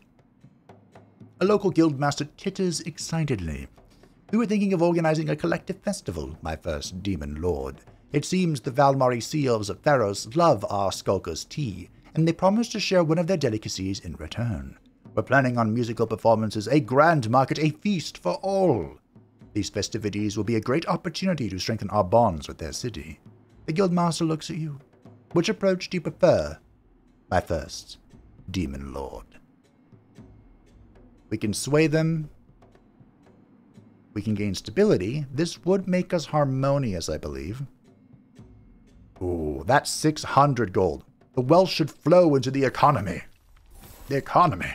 A local guildmaster titters excitedly. We were thinking of organizing a collective festival, my first demon lord. It seems the Falmari Sea-elves of Pharaohs love our skulker's tea, and they promise to share one of their delicacies in return. We're planning on musical performances, a grand market, a feast for all. These festivities will be a great opportunity to strengthen our bonds with their city. The guildmaster looks at you. Which approach do you prefer, my first demon lord? We can sway them. We can gain stability. This would make us harmonious, I believe. Ooh, that's 600 gold. The wealth should flow into the economy. The economy.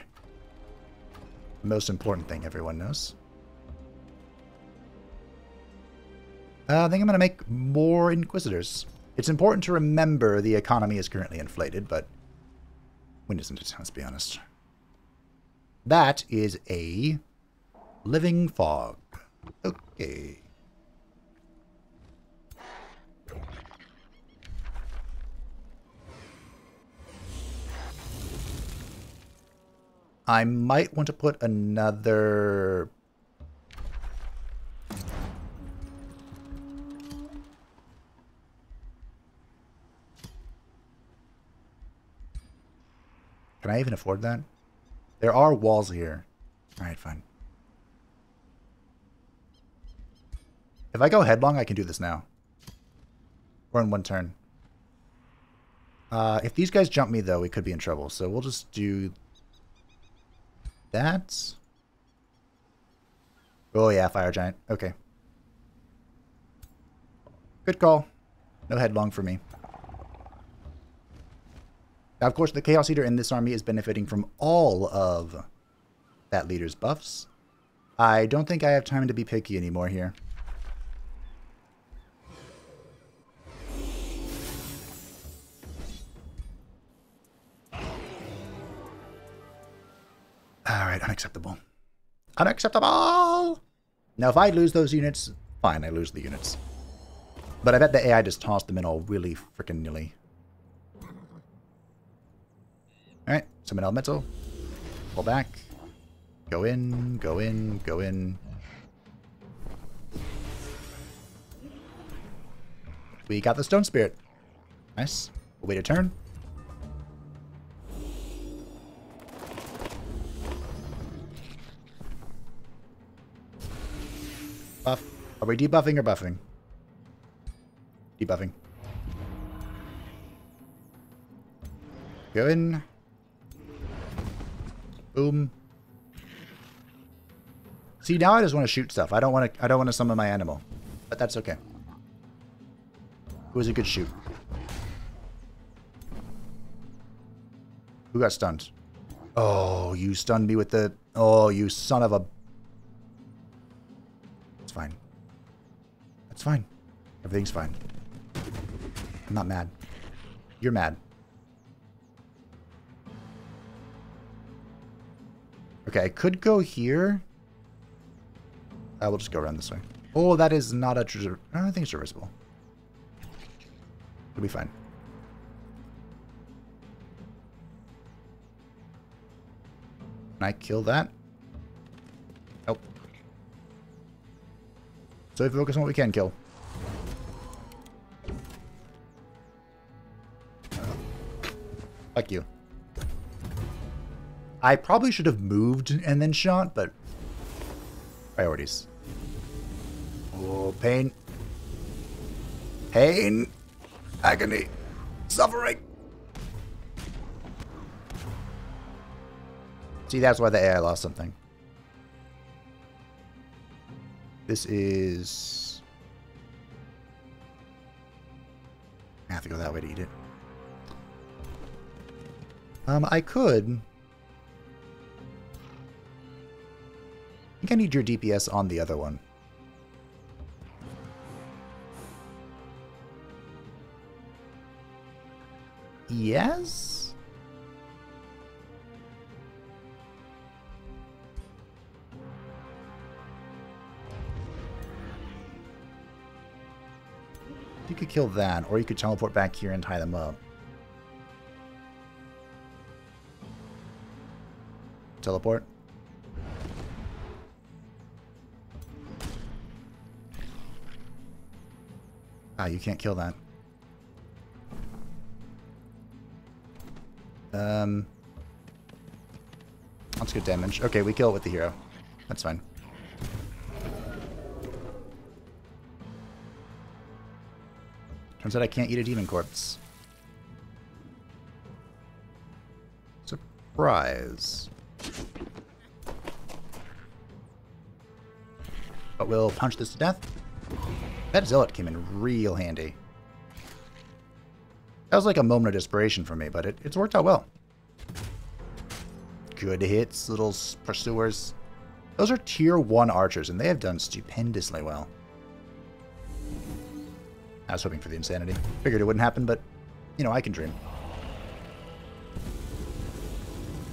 The most important thing everyone knows. I think I'm going to make more Inquisitors. It's important to remember the economy is currently inflated, but when isn't it? Let's be honest. That is a living fog. Okay. I might want to put another... Can I even afford that? There are walls here. Alright, fine. If I go headlong, I can do this now. Or in one turn. If these guys jump me, though, we could be in trouble. So we'll just do that. Oh, yeah, fire giant. Okay. Good call. No headlong for me. Now, of course, the Chaos Eater in this army is benefiting from all of that leader's buffs. I don't think I have time to be picky anymore here. Alright, unacceptable. Unacceptable! Now, if I lose those units, fine, I lose the units. But I bet the AI just tossed them in all really frickin' nilly. Alright, summon elemental. Pull back. Go in, go in, go in. We got the stone spirit. Nice. We'll wait a turn. Buff. Are we debuffing or buffing? Debuffing. Go in. Boom. See, now I just want to shoot stuff. I don't want to summon my animal. But that's okay. It was a good shoot. Who got stunned? Oh, you stunned me with the... Oh, you son of a... It's fine. That's fine. Everything's fine. I'm not mad. You're mad. Okay, I could go here. I will just go around this way. Oh, that is not a... I don't think it's reversible. It'll be fine. Can I kill that? Nope. So we focus on what we can kill. Fuck you. I probably should have moved and then shot, but... Priorities. Oh, pain. Pain. Agony. Suffering. See, that's why the AI lost something. This is... I have to go that way to eat it. I could... I think I need your DPS on the other one. Yes? You could kill that, or you could teleport back here and tie them up. Teleport. Ah, you can't kill that. That's good damage. Okay, we kill it with the hero. That's fine. Turns out I can't eat a demon corpse. Surprise. But we'll punch this to death. That zealot came in real handy. That was like a moment of desperation for me, but it's worked out well. Good hits, little pursuers. Those are tier 1 archers, and they have done stupendously well. I was hoping for the insanity. Figured it wouldn't happen, but, you know, I can dream.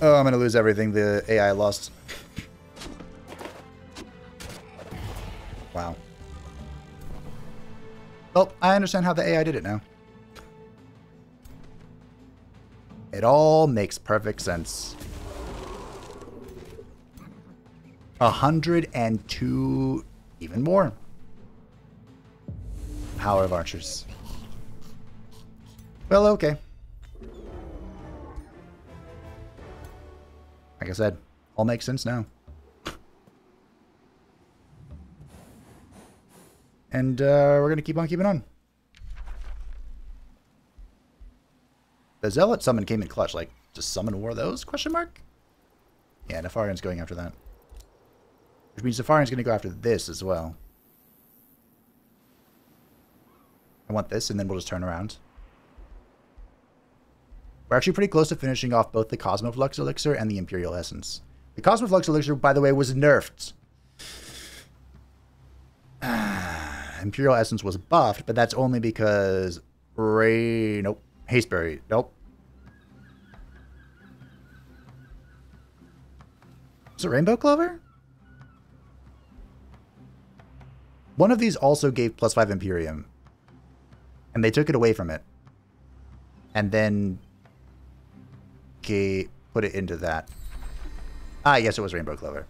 Oh, I'm going to lose everything the AI lost. Wow. Well, I understand how the AI did it now. It all makes perfect sense. 102, even more. Power of archers. Well, okay. Like I said, all makes sense now. And we're going to keep on keeping on. The Zealot summon came in clutch. Like, just summon more of those? Question mark? Yeah, Nefarian's going after that. Which means Nefarian's going to go after this as well. I want this, and then we'll just turn around. We're actually pretty close to finishing off both the Cosmoflux Elixir and the Imperial Essence. The Cosmoflux Elixir, by the way, was nerfed. Imperial Essence was buffed, but that's only because... Nope. Hasteberry. Nope. Is it Rainbow Clover? One of these also gave +5 Imperium. And they took it away from it. And then... put it into that. Ah, yes, it was Rainbow Clover.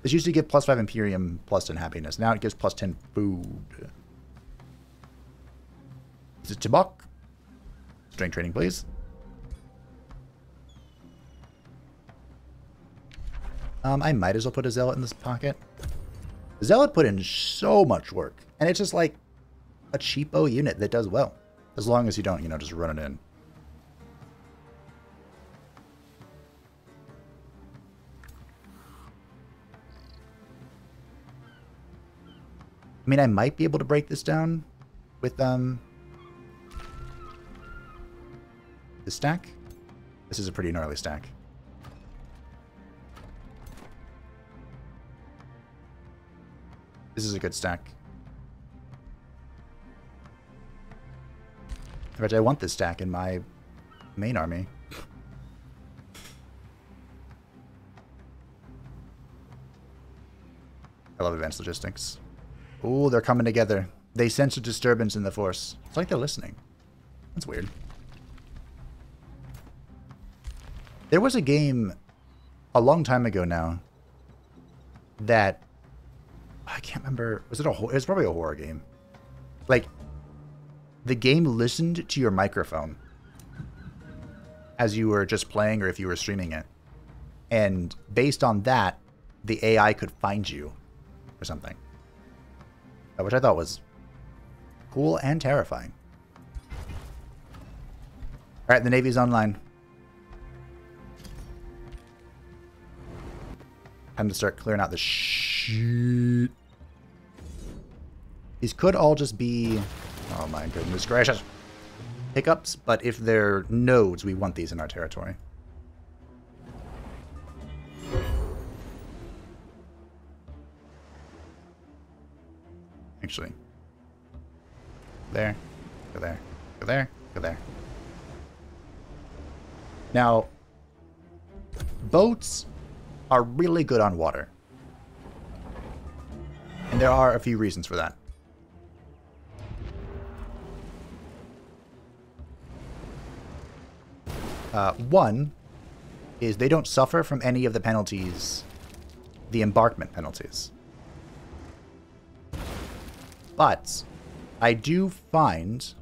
This used to give +5 Imperium, +10 happiness. Now it gives +10 food. Is it Tibok? Strength training, please. I might as well put a Zealot in this pocket. The Zealot put in so much work. And it's just like a cheapo unit that does well. As long as you don't, you know, just run it in. I mean, I might be able to break this down with the stack. This is a pretty gnarly stack. This is a good stack. In fact, I want this stack in my main army. I love advanced logistics. Ooh, they're coming together. They sense a disturbance in the force. It's like they're listening. That's weird. There was a game a long time ago now that I can't remember. Was it a? It was probably a horror game. Like the game listened to your microphone as you were just playing, or if you were streaming it, and based on that, the AI could find you or something. Which I thought was cool and terrifying. Alright, the Navy's online. Time to start clearing out the shit. These could all just be... Oh my goodness gracious. Hiccups, but if they're nodes, we want these in our territory. Actually. There. Go there. Go there. Go there. Now, boats are really good on water. And there are a few reasons for that. One is they don't suffer from any of the penalties, the embarkment penalties. But I do find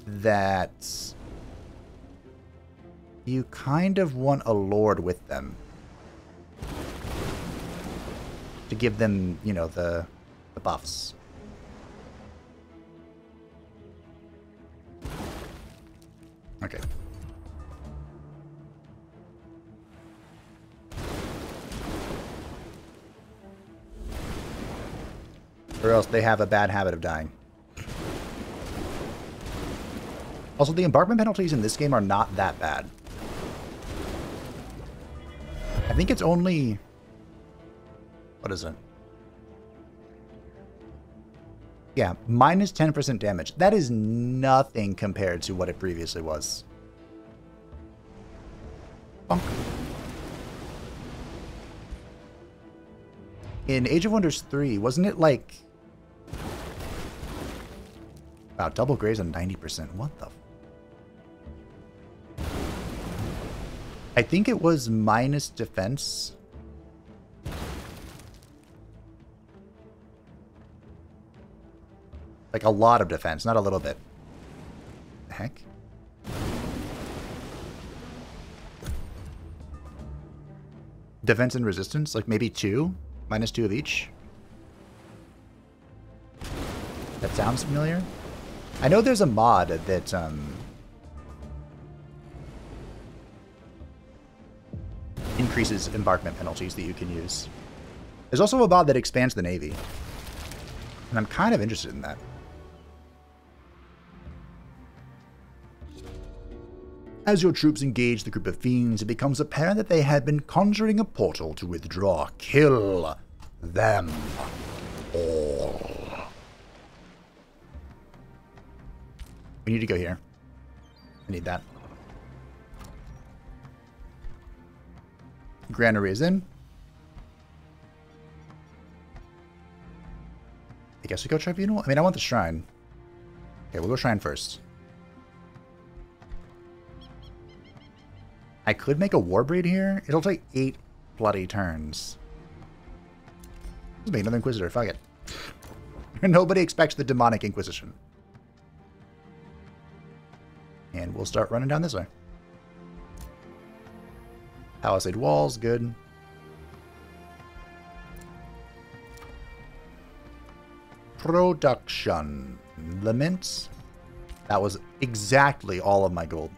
that you kind of want a lord with them to give them, you know, the buffs. Okay. Or else they have a bad habit of dying. Also, the embarkment penalties in this game are not that bad. I think it's only... What is it? Yeah, minus 10% damage. That is nothing compared to what it previously was. Bonk. In Age of Wonders 3, wasn't it like... Wow, double graze on 90%. What the... I think it was minus defense. Like a lot of defense, not a little bit. The heck? Defense and resistance, like maybe 2, -2 of each. That sounds familiar. I know there's a mod that increases embarkment penalties that you can use. There's also a mod that expands the Navy. And I'm kind of interested in that. As your troops engage the group of fiends, it becomes apparent that they had been conjuring a portal to withdraw. Kill them all. We need to go here. I need that. Granary is in. I guess we go Tribunal? I mean, I want the Shrine. Okay, we'll go Shrine first. I could make a Warbreed here. It'll take 8 bloody turns. Let's make another Inquisitor. Fuck it. Nobody expects the Demonic Inquisition. And we'll start running down this way. Palisade walls, good. Production. Laments. That was exactly all of my gold.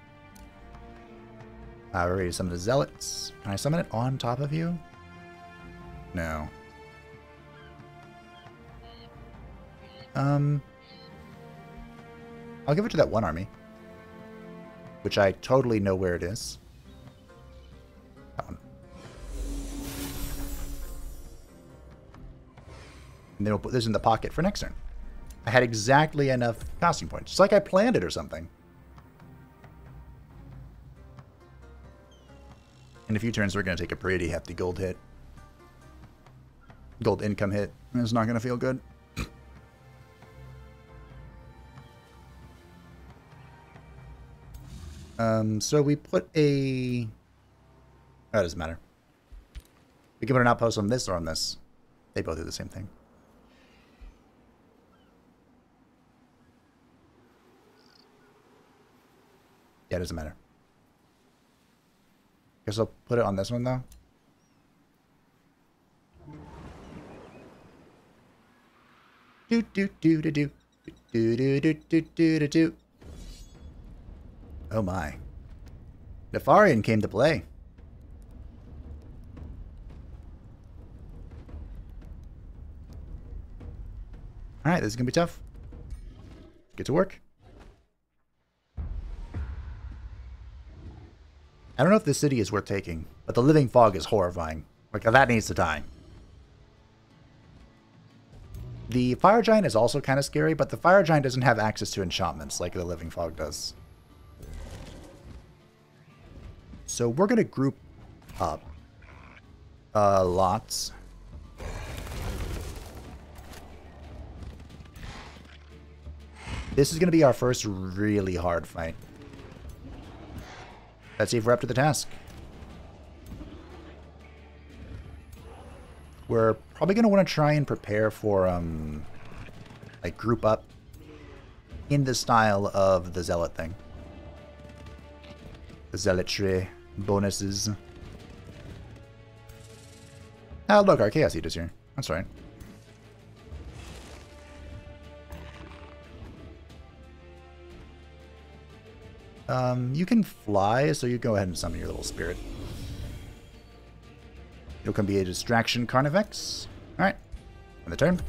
I already summoned the Zealots. Can I summon it on top of you? No. I'll give it to that one army. Which I totally know where it is. That one. And then we'll put this in the pocket for next turn. I had exactly enough costume points. It's like I planned it or something. In a few turns, we're going to take a pretty hefty gold hit. Gold income hit. It's not going to feel good. So we put a... Oh, it doesn't matter. We can put an outpost on this or on this. They both do the same thing. Yeah, it doesn't matter. Guess I'll put it on this one, though. Do do do do do do do do do do do do. Oh my. Nefarian came to play. Alright, this is gonna be tough. Get to work. I don't know if this city is worth taking, but the living fog is horrifying. Like, that needs to die. The fire giant is also kind of scary, but the fire giant doesn't have access to enchantments like the living fog does. So we're going to group up lots. This is going to be our first really hard fight. Let's see if we're up to the task. We're probably going to want to try and prepare for, like, group up in the style of the Zealot thing. The Zealotry bonuses. Oh, look, our Chaos Eater's here. That's right. You can fly, so you go ahead and summon your little spirit. It'll come be a distraction Carnifex. Alright. On the turn.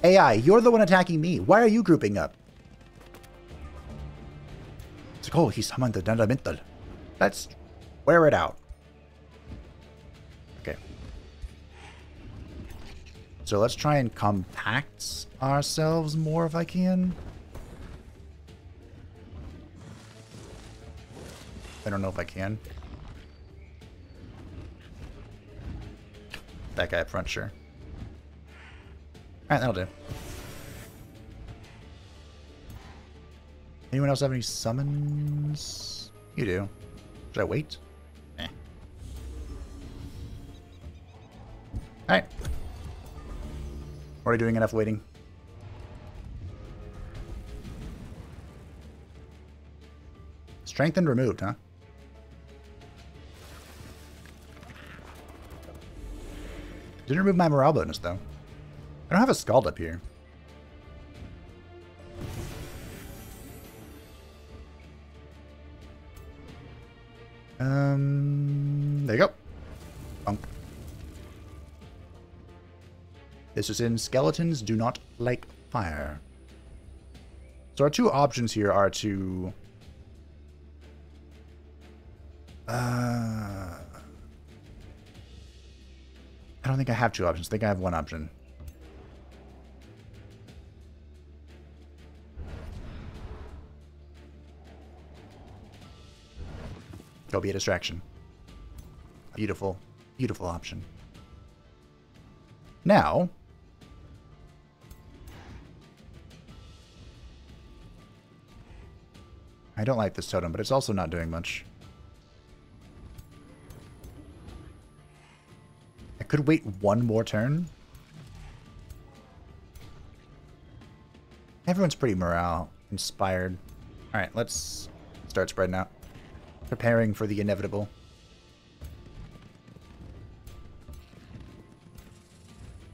AI, you're the one attacking me. Why are you grouping up? It's like, oh, he summoned the Dandamental. Let's wear it out. Okay. So let's try and compact ourselves more if I can. I don't know if I can. That guy up front, sure. Alright, that'll do. Anyone else have any summons? You do. Should I wait? Eh. Alright. Already doing enough waiting. Strengthened removed, huh? Didn't remove my morale bonus, though. I don't have a Scald up here. There you go. Bunk. This is in Skeletons Do Not Like Fire. So our two options here are to... I don't think I have two options. I think I have one option. Go be a distraction. Beautiful, beautiful option. Now, I don't like this totem, but it's also not doing much. I could wait one more turn. Everyone's pretty morale inspired. Alright, let's start spreading out. Preparing for the inevitable.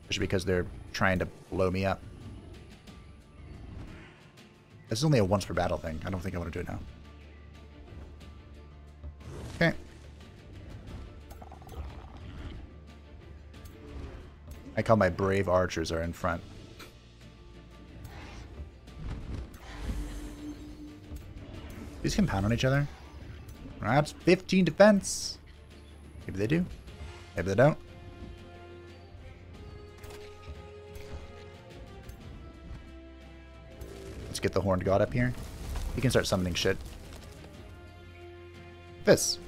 Especially because they're trying to blow me up. This is only a once per battle thing. I don't think I want to do it now. Okay. I call my brave archers are in front. These can pound on each other. That's 15 defense. Maybe they do. Maybe they don't. Let's get the Horned God up here. He can start summoning shit. This.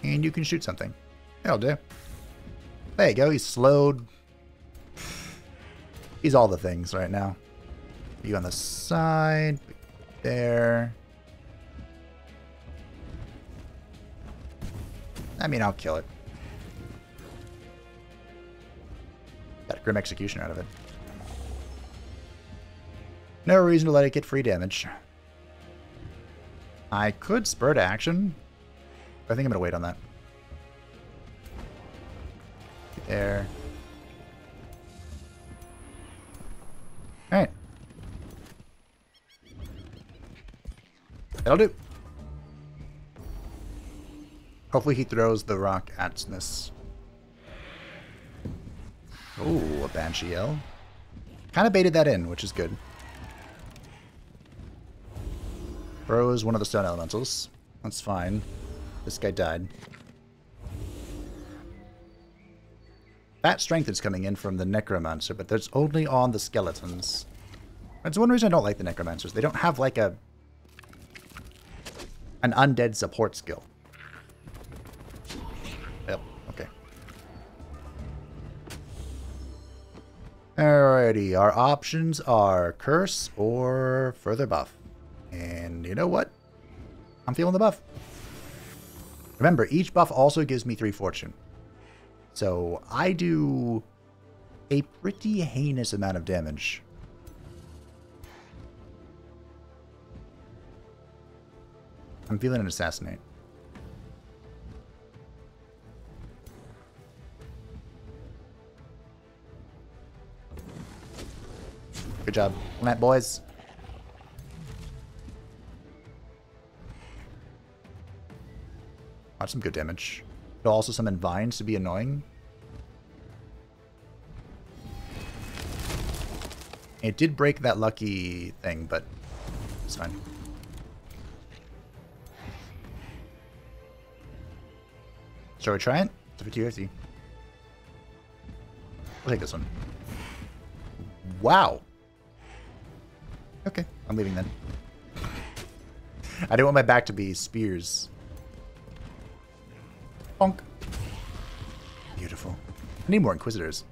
And you can shoot something. That'll do. There you go. He's slowed. He's all the things right now. You on the side. There. I mean, I'll kill it. Got a Grim Execution out of it. No reason to let it get free damage. I could spur to action. I think I'm going to wait on that. There. Alright. That'll do. Hopefully he throws the rock at this. Oh, a Banshee L. Kind of baited that in, which is good. Throws one of the stone elementals. That's fine. This guy died. That strength is coming in from the Necromancer, but there's only on the skeletons. That's one reason I don't like the Necromancers. They don't have like an undead support skill. Yep, okay. Alrighty, our options are Curse or Further Buff. And you know what? I'm feeling the buff. Remember, each buff also gives me 3 fortune. So I do a pretty heinous amount of damage. I'm feeling an Assassinate. Good job on that, boys. That's some good damage. It'll also summon vines to be annoying. It did break that lucky thing, but it's fine. Shall we try it? It's a 50-50. We'll take this one. Wow. Okay, I'm leaving then. I didn't want my back to be spears. Bonk. Beautiful. I need more Inquisitors.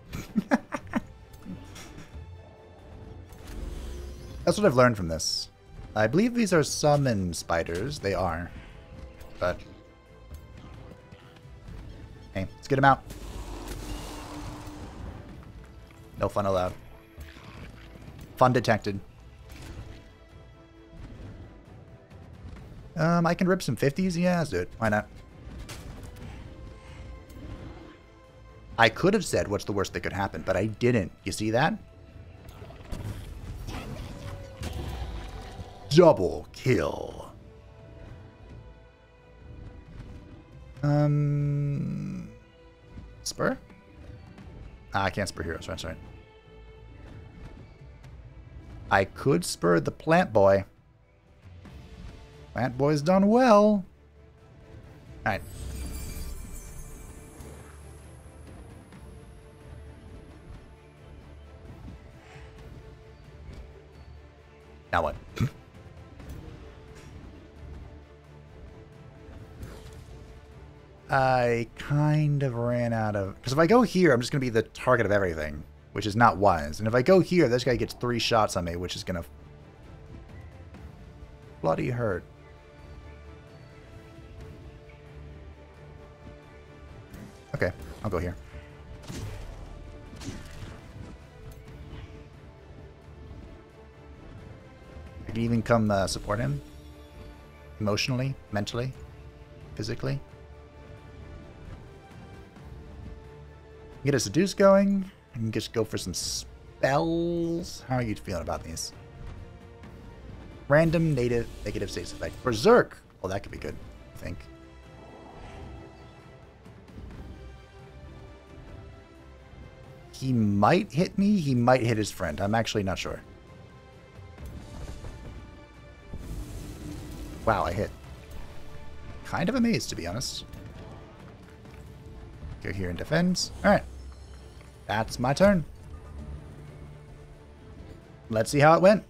That's what I've learned from this. I believe these are summon spiders. They are. But... hey, let's get them out. No fun allowed. Fun detected. I can rip some 50s? Yeah, let's do it. Why not? I could have said what's the worst that could happen, but I didn't. You see that? Double kill. Spur? Ah, I can't spur heroes. That's right. I could spur the plant boy. Plant boy's done well. Alright. Now what? I kind of ran out of... Because if I go here, I'm just going to be the target of everything, which is not wise. And if I go here, this guy gets 3 shots on me, which is going to... bloody hurt. Okay, I'll go here. I can even come support him. Emotionally, mentally, physically. Get a seduce going. I can just go for some spells. How are you feeling about these? Random native negative status effect. Berserk. Well, that could be good, I think. He might hit me. He might hit his friend. I'm actually not sure. Wow, I hit. Kind of amazed, to be honest. Go here and defends. Alright. That's my turn. Let's see how it went.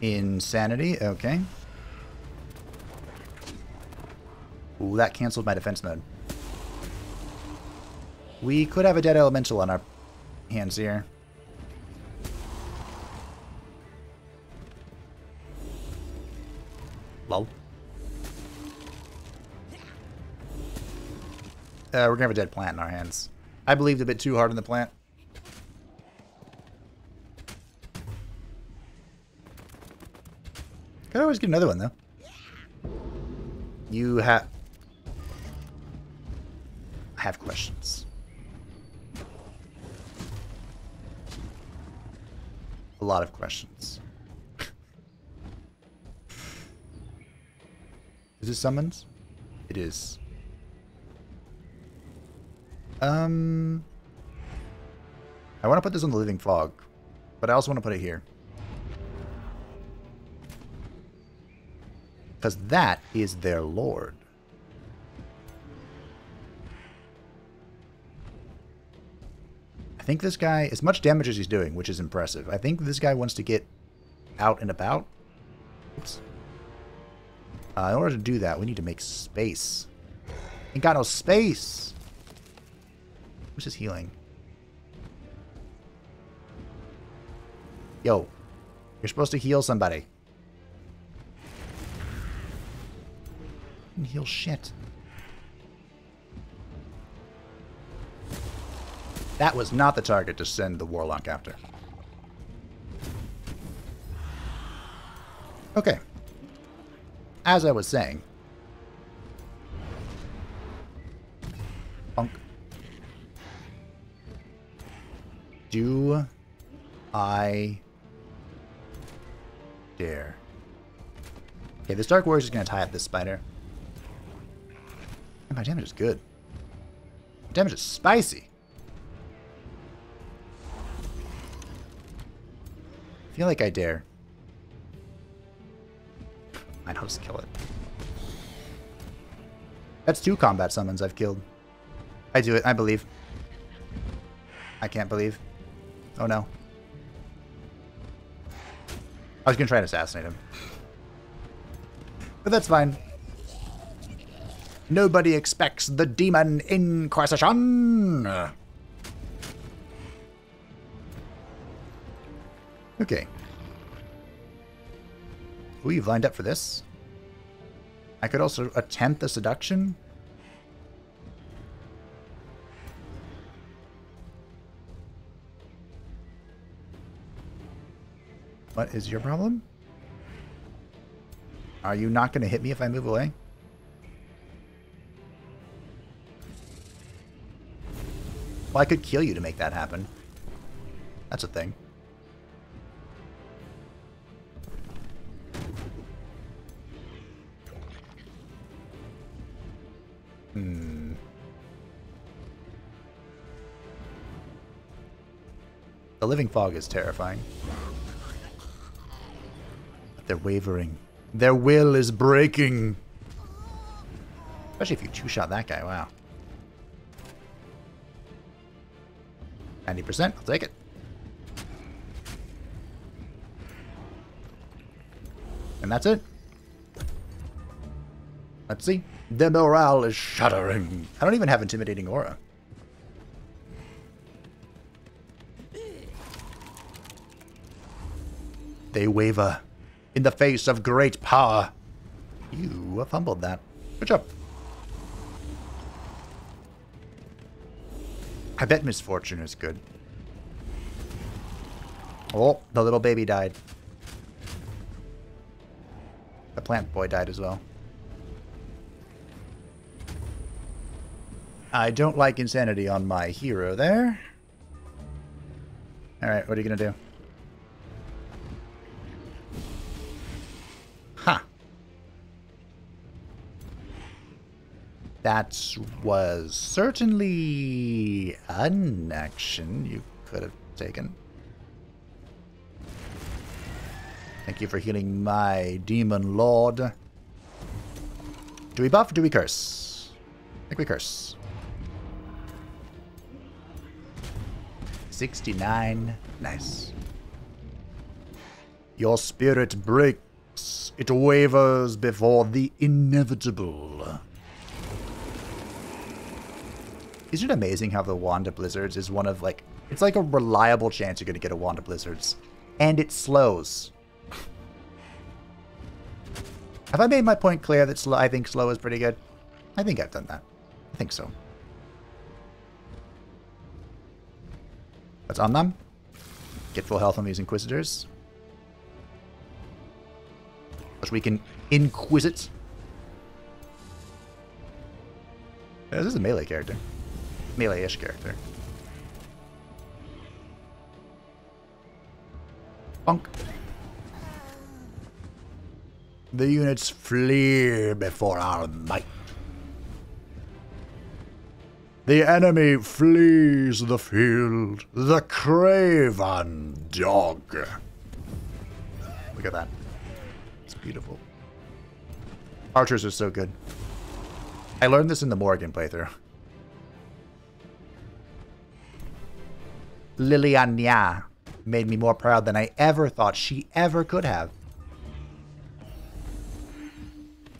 Insanity. Okay. Ooh, that canceled my defense mode. We could have a dead elemental on our hands here. Lol. We're gonna have a dead plant in our hands. I believed a bit too hard in the plant. Could always get another one, though. You have... I have questions. A lot of questions. Is it summons? It is. I want to put this on the Living Fog, but I also want to put it here. Because that is their lord. I think this guy, as much damage as he's doing, which is impressive, I think this guy wants to get out and about. Oops. In order to do that, we need to make space. Ain't got no space! Who's his healing? Yo, you're supposed to heal somebody. Heal shit. That was not the target to send the Warlock after. Okay. As I was saying. Bonk. Do I dare? Okay, this Dark Warrior is going to tie up this spider. And my damage is good. My damage is spicy. I feel like I dare. I'll just kill it. That's 2 combat summons I've killed. I do it. I believe. I can't believe. Oh no. I was going to try and assassinate him. But that's fine. Nobody expects the Demon Inquisition. Okay. Ooh, you've lined up for this. I could also attempt the seduction. What is your problem? Are you not going to hit me if I move away? Well, I could kill you to make that happen. That's a thing. The living fog is terrifying. But they're wavering. Their will is breaking. Especially if you two-shot that guy. Wow. 90%. I'll take it. And that's it. Let's see. The morale is shuddering. I don't even have intimidating aura. They waver in the face of great power. You fumbled that. Good job. I bet misfortune is good. Oh, the little baby died. The plant boy died as well. I don't like insanity on my hero there. Alright, what are you going to do? Huh. That was certainly an action you could have taken. Thank you for healing my demon lord. Do we buff or do we curse? I think we curse. 69. Nice. Your spirit breaks. It wavers before the inevitable. Isn't it amazing how the Wand of Blizzards is one of, like, it's like a reliable chance you're going to get a Wand of Blizzards. And it slows. Have I made my point clear that I think slow is pretty good? I think I've done that. I think so. Let's on them. Get full health on these Inquisitors. Which we can Inquisit. Yeah, this is a melee character. Melee-ish character. Bonk. The units flee before our might. The enemy flees the field. The craven dog. Look at that. It's beautiful. Archers are so good. I learned this in the Morgan playthrough. Liliana made me more proud than I ever thought she ever could have.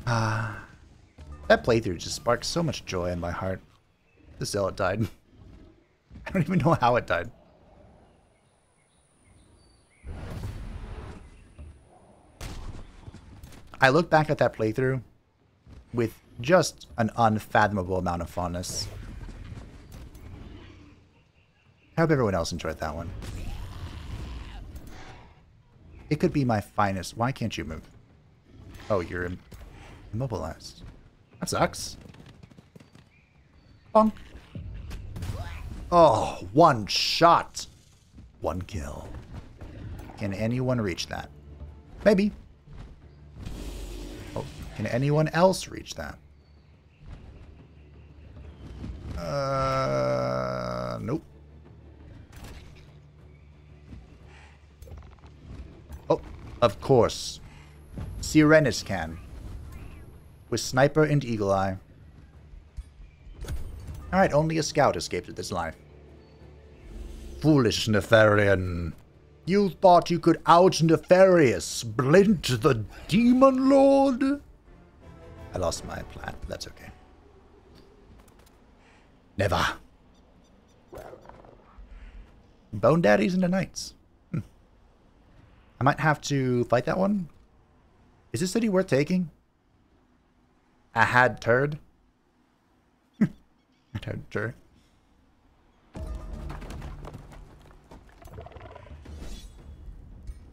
That playthrough just sparked so much joy in my heart. The zealot died. I don't even know how it died. I look back at that playthrough with just an unfathomable amount of fondness. I hope everyone else enjoyed that one. It could be my finest. Why can't you move? Oh, you're immobilized. That sucks. Bonk. Oh, one shot. One kill. Can anyone reach that? Maybe. Oh, can anyone else reach that? Nope. Oh, of course. Sirenis can. With Sniper and Eagle Eye. Alright, only a scout escaped with his life. Foolish Nefarian. You thought you could out Nefarious Blint the Demon Lord? I lost my plan. That's okay. Never. Bone Daddies and the Knights. I might have to fight that one. Is this city worth taking? I had turd. I had turd.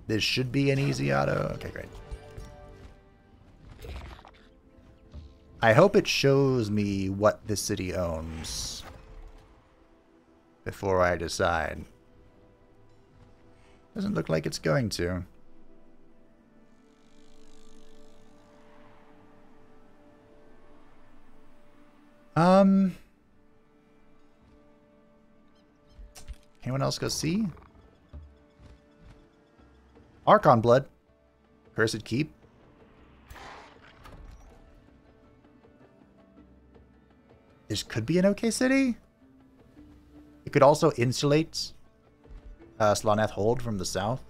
This should be an easy auto. Okay, great. I hope it shows me what this city owns before I decide. Doesn't look like it's going to. Anyone else go see? Archon Blood. Cursed Keep. This could be an okay city. It could also insulate Slaanesh Hold from the south.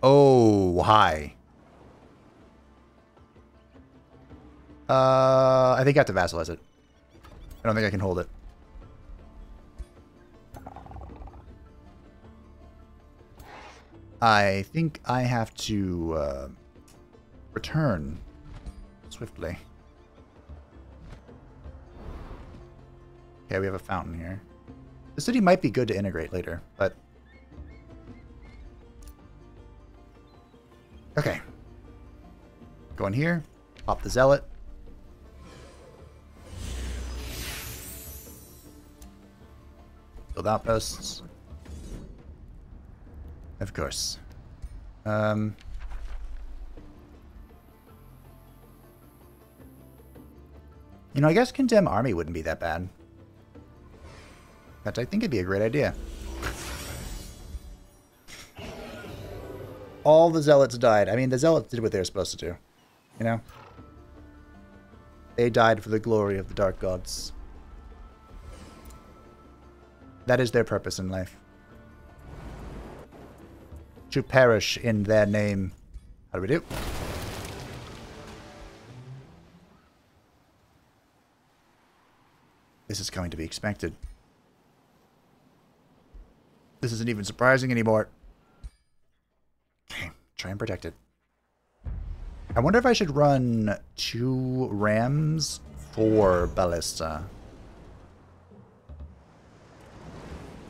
Oh, hi. I think I have to vassalize it. I don't think I can hold it. I think I have to return swiftly. Okay, we have a fountain here. The city might be good to integrate later, but... Okay. Go in here. Pop the Zealot. Build outposts. Of course. You know, I guess Condemn Army wouldn't be that bad. In fact, I think it'd be a great idea. All the Zealots died. I mean, the Zealots did what they were supposed to do. You know? They died for the glory of the Dark Gods. That is their purpose in life. To perish in their name. How do we do? This is going to be expected. This isn't even surprising anymore. Okay, try and protect it. I wonder if I should run 2 rams for ballista.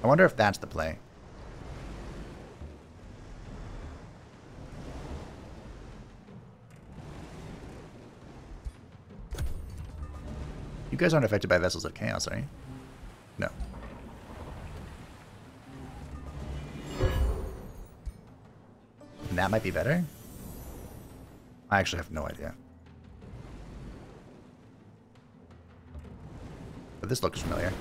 I wonder if that's the play. You guys aren't affected by Vessels of Chaos, are you? No. And that might be better? I actually have no idea. But this looks familiar.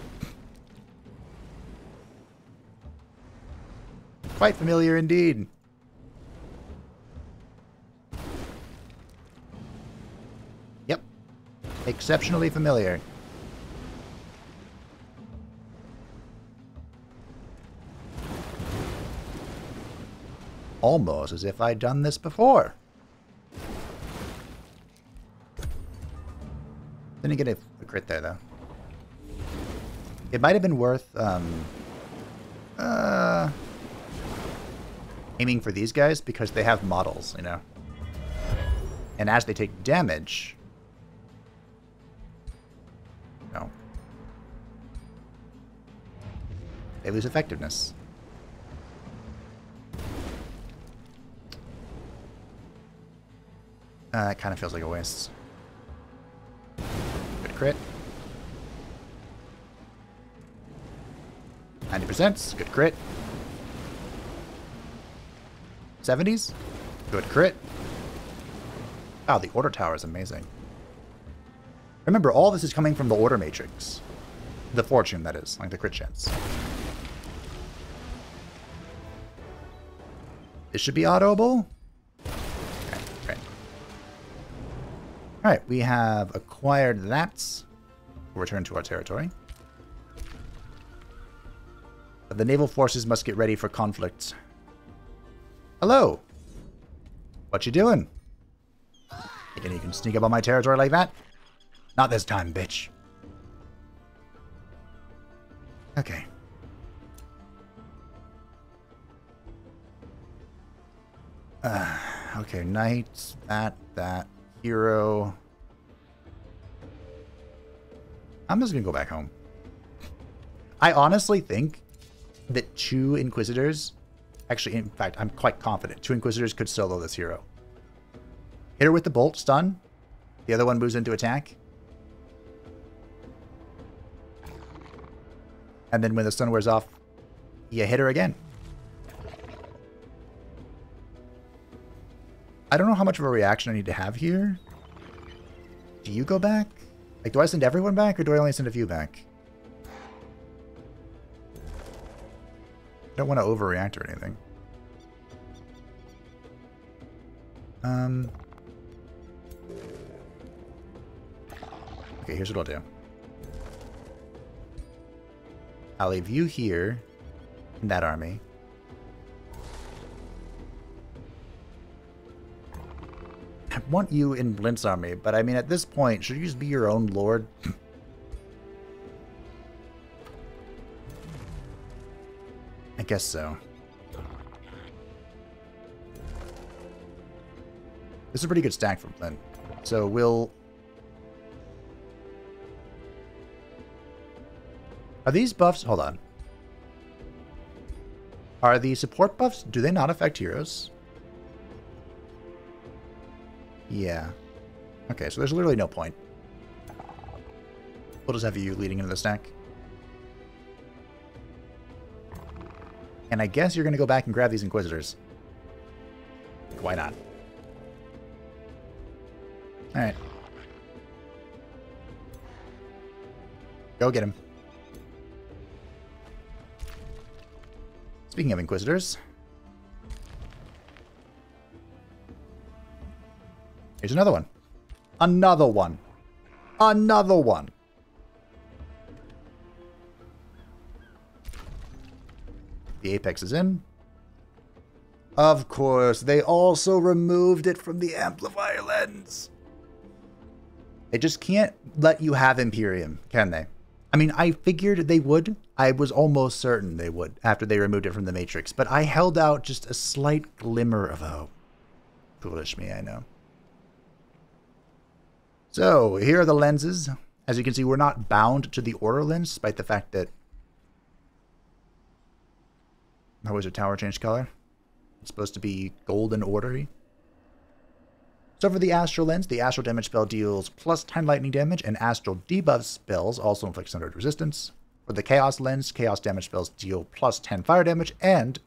Quite familiar indeed. Yep. Exceptionally familiar. Almost as if I'd done this before. Didn't get a crit there, though. It might have been worth aiming for these guys because they have models, you know. And as they take damage... No. They lose effectiveness. It kind of feels like a waste. Good crit. 90%. Good crit. 70s. Good crit. Wow, the order tower is amazing. Remember, all this is coming from the order matrix. The fortune, that is. Like the crit chance. This should be autoable. Okay, great. Alright, we have acquired that. We'll return to our territory. But the naval forces must get ready for conflict. Hello. What you doing? Thinking you can sneak up on my territory like that? Not this time, bitch. Okay. Okay, knight, that, hero. I'm just gonna go back home. I honestly think that 2 Inquisitors, actually, in fact, I'm quite confident, 2 Inquisitors could solo this hero. Hit her with the bolt, stun. The other one moves into attack. And then when the stun wears off, you hit her again. I don't know how much of a reaction I need to have here. Do you go back? Like, do I send everyone back, or do I only send a few back? I don't want to overreact or anything. Okay, here's what I'll do. I'll leave you here in that army. I want you in Blint's army, but I mean, at this point, should you just be your own lord? I guess so. This is a pretty good stack from Blint. So we'll... Are these buffs... Hold on. Are the support buffs... Do they not affect heroes? Yeah. Okay, so there's literally no point. We'll just have you leading into the stack. And I guess you're going to go back and grab these Inquisitors. Why not? Alright. Go get him. Speaking of Inquisitors, here's another one. Another one. Another one. The Apex is in. Of course, they also removed it from the Amplifier lens. They just can't let you have Imperium, can they? I mean, I figured they would. I was almost certain they would after they removed it from the Matrix, but I held out just a slight glimmer of hope. Foolish me, I know. So, here are the lenses. As you can see, we're not bound to the Order lens, despite the fact that my Wizard Tower changed color. It's supposed to be golden ordery. So for the Astral lens, the Astral damage spell deals plus 10 lightning damage, and Astral debuff spells also inflict standard resistance. For the Chaos lens, Chaos damage spells deal plus 10 fire damage, and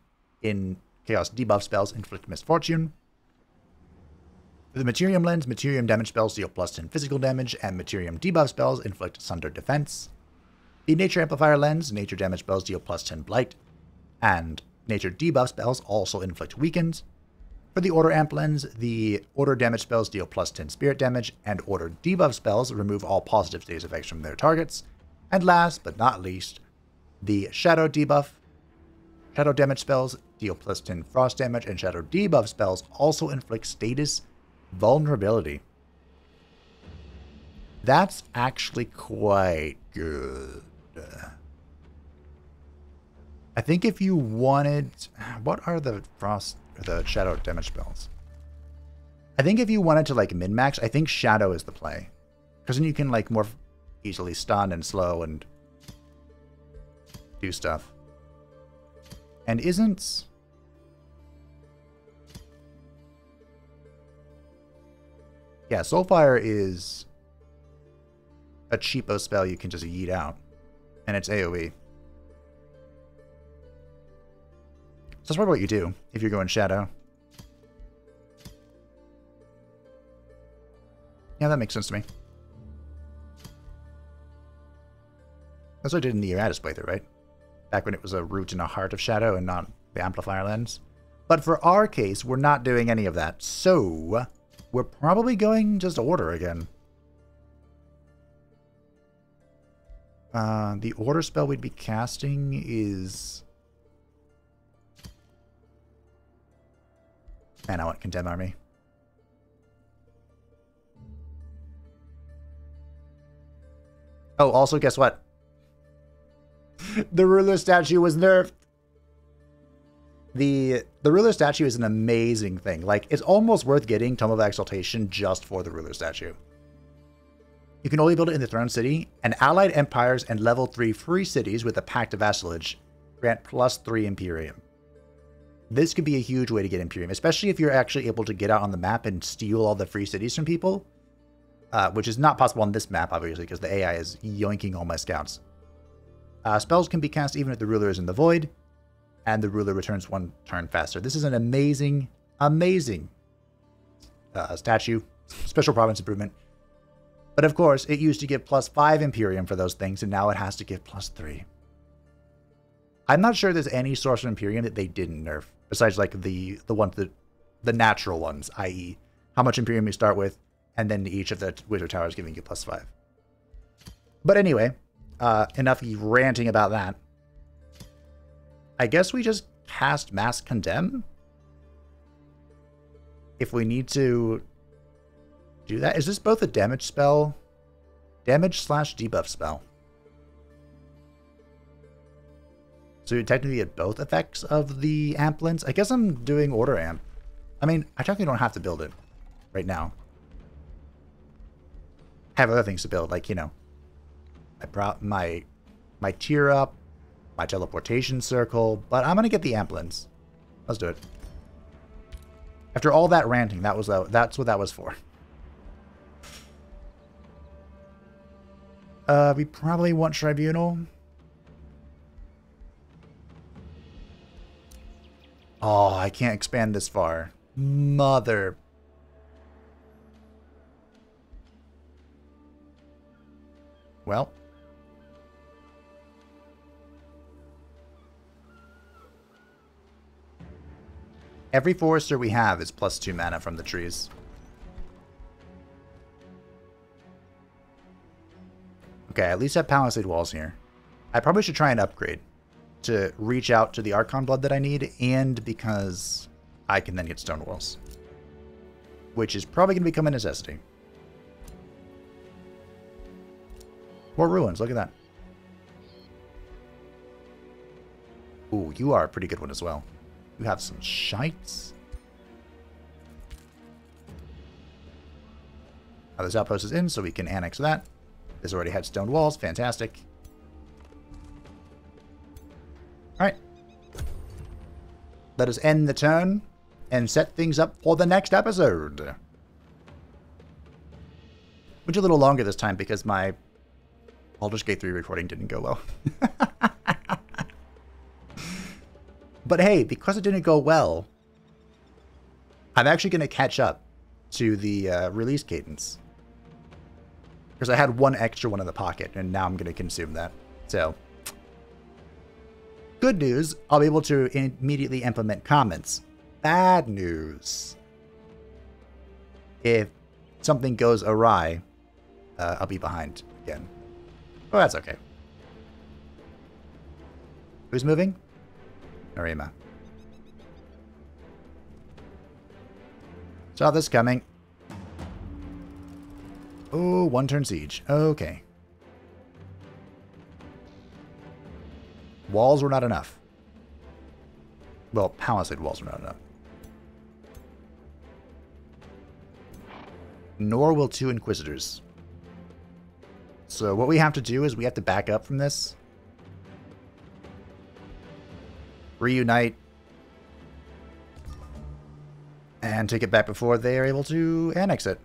in Chaos debuff spells inflict misfortune. For the Materium lens, Materium damage spells deal plus 10 physical damage, and Materium debuff spells inflict sundered defense. The Nature Amplifier lens, Nature damage spells deal plus 10 blight, and Nature debuff spells also inflict weakens. For the Order Amp lens, the Order damage spells deal plus 10 spirit damage, and Order debuff spells remove all positive status effects from their targets. And last but not least, the Shadow debuff. Shadow damage spells deal plus 10 frost damage, and Shadow debuff spells also inflict status vulnerability. That's actually quite good. I think if you wanted... What are the frost... the shadow damage spells? I think if you wanted to like min-max, I think Shadow is the play. Because then you can like more easily stun and slow and do stuff. And isn't... Yeah, Soulfire is a cheapo spell you can just yeet out. And it's AoE. So that's probably what you do if you're going Shadow. Yeah, that makes sense to me. That's what I did in the Eratus playthrough, right? Back when it was a root and a heart of Shadow and not the Amplifier lens. But for our case, we're not doing any of that. So, we're probably going just Order again. The Order spell we'd be casting is... Man, I want Condemn Army. Oh, also, guess what? The Ruler statue was nerfed. The Ruler statue is an amazing thing. Like, it's almost worth getting Tome of Exaltation just for the Ruler statue. You can only build it in the Throne City, and allied empires and level 3 free cities with a Pact of Vassalage grant +3 Imperium. This could be a huge way to get Imperium, especially if you're actually able to get out on the map and steal all the free cities from people, which is not possible on this map, obviously, because the AI is yoinking all my scouts. Spells can be cast even if the ruler is in the void, and the ruler returns 1 turn faster. This is an amazing, amazing statue, special province improvement. But of course, it used to give +5 Imperium for those things, and now it has to give +3. I'm not sure there's any source of Imperium that they didn't nerf, besides like the ones that the natural ones, i.e., how much Imperium you start with, and then each of the Wizard Towers giving you +5. But anyway, enough ranting about that. I guess we just cast Mass Condemn? If we need to do that. Is this both a damage spell? Damage/debuff spell. So you technically get both effects of the Amplins? I guess I'm doing Order Amp. I mean, I technically don't have to build it right now. I have other things to build, like, you know, my tier up, my teleportation circle, but I'm gonna get the Amplins. Let's do it. After all that ranting, that's what that was for. We probably want Tribunal. Oh, I can't expand this far. Mother. Well. Every forester we have is +2 mana from the trees. Okay, I at least have Palisade Walls here. I probably should try and upgrade to reach out to the Archon Blood that I need, and because I can then get Stone Walls. Which is probably going to become a necessity. More ruins, look at that. Ooh, you are a pretty good one as well. You have some shites. Now this outpost is in, so we can annex that. This already had stone walls, fantastic. Alright. Let us end the turn and set things up for the next episode. Which is a little longer this time because my Baldur's Gate 3 recording didn't go well. But hey, because it didn't go well, I'm actually going to catch up to the release cadence. Because I had one extra one in the pocket, and now I'm going to consume that. So, good news, I'll be able to immediately implement comments. Bad news, if something goes awry, I'll be behind again. Oh, that's okay. Who's moving? Narima. Saw this coming. Oh, 1 turn siege. Okay. Walls were not enough. Well, palisade walls were not enough. Nor will 2 Inquisitors. So what we have to do is we have to back up from this. Reunite. And take it back before they are able to annex it.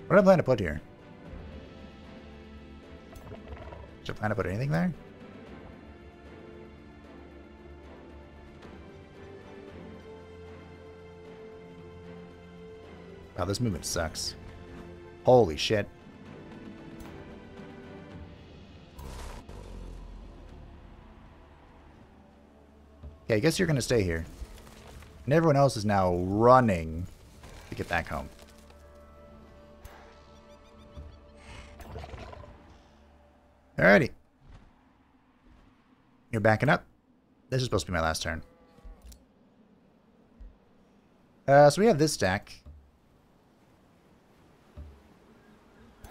What do I plan to put here? Should I plan to put anything there? Wow, this movement sucks. Holy shit. Okay, I guess you're gonna stay here. And everyone else is now running to get back home. Alrighty. You're backing up. This is supposed to be my last turn. So we have this stack,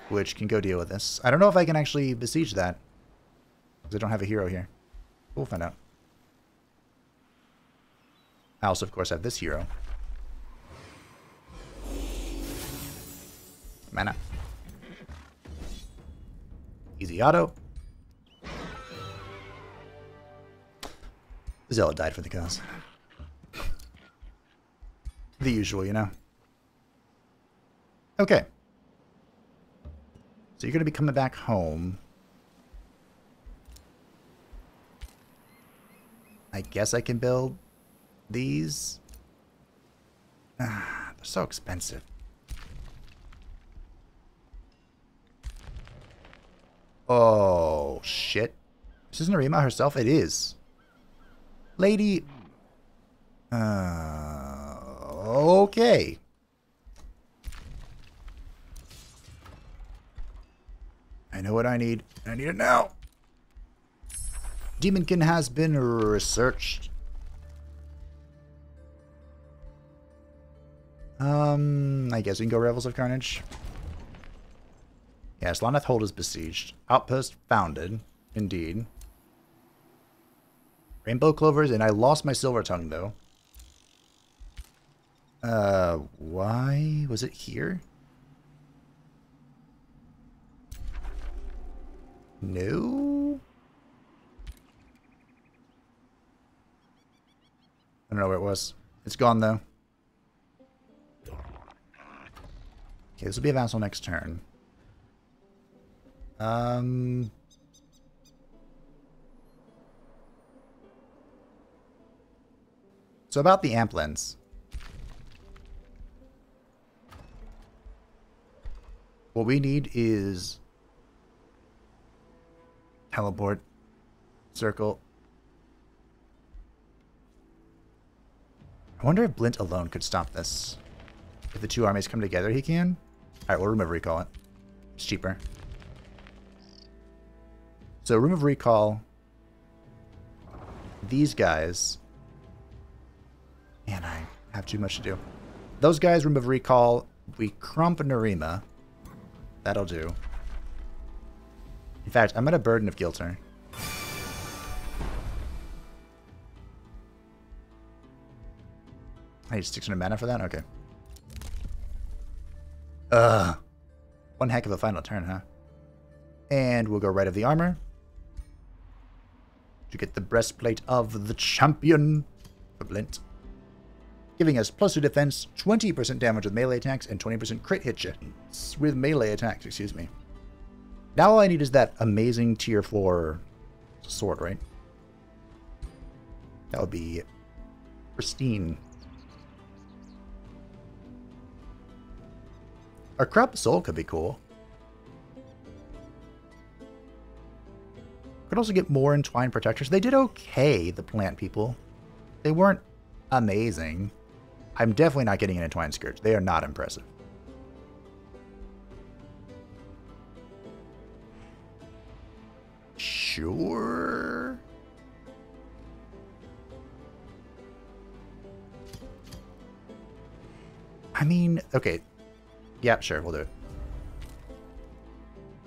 which can go deal with this. I don't know if I can actually besiege that, because I don't have a hero here. We'll find out. I also, of course, have this hero. Mana. Easy auto. Zella died for the cause. The usual, you know. Okay. So you're going to be coming back home. I guess I can build these. They're so expensive. Oh, shit. This is Narima herself? It is. Lady. Okay. I know what I need. I need it now. Demonkin has been researched. I guess we can go Revels of Carnage. Yes, Loneth Hold is besieged. Outpost founded. Indeed. Rainbow Clovers, and I lost my Silver Tongue, though. Why was it here? No? I don't know where it was. It's gone, though. Okay, this will be a vassal next turn. So about the Amplins. What we need is teleport, circle. I wonder if Blint alone could stop this. If the two armies come together, he can. Alright, we'll remove recall it. It's cheaper. So remove recall. These guys. Man, I have too much to do. Those guys remove recall. We crump Narima. That'll do. In fact, I'm going to Burden of Guilt her. I need 600 mana for that? Okay. One heck of a final turn, huh? And we'll go right of the armor. To get the breastplate of the champion for Blint. Giving us +2 defense, 20% damage with melee attacks, and 20% crit hit chance with melee attacks, excuse me. Now all I need is that amazing tier 4 sword, right? That would be pristine. A corrupt soul could be cool. Could also get more entwined protectors. They did okay, the plant people. They weren't amazing. I'm definitely not getting an entwined scourge. They are not impressive. Sure. I mean, okay. Yeah, sure, we'll do it.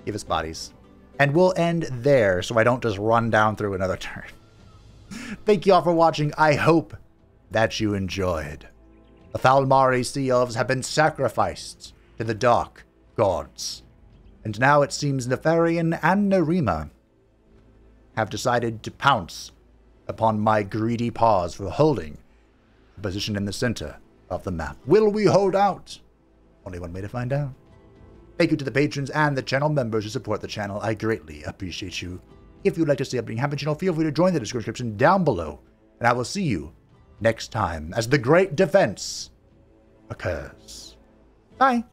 Give us bodies. And we'll end there so I don't just run down through another turn. Thank you all for watching. I hope that you enjoyed. The Falmari Sea-elves have been sacrificed to the dark gods. And now it seems Nefarian and Narima have decided to pounce upon my greedy paws for holding a position in the center of the map. Will we hold out? Only one way to find out. Thank you to the patrons and the channel members who support the channel. I greatly appreciate you. If you'd like to stay up and have a channel, feel free to join the description down below. And I will see you next time as the Great Defense occurs. Bye.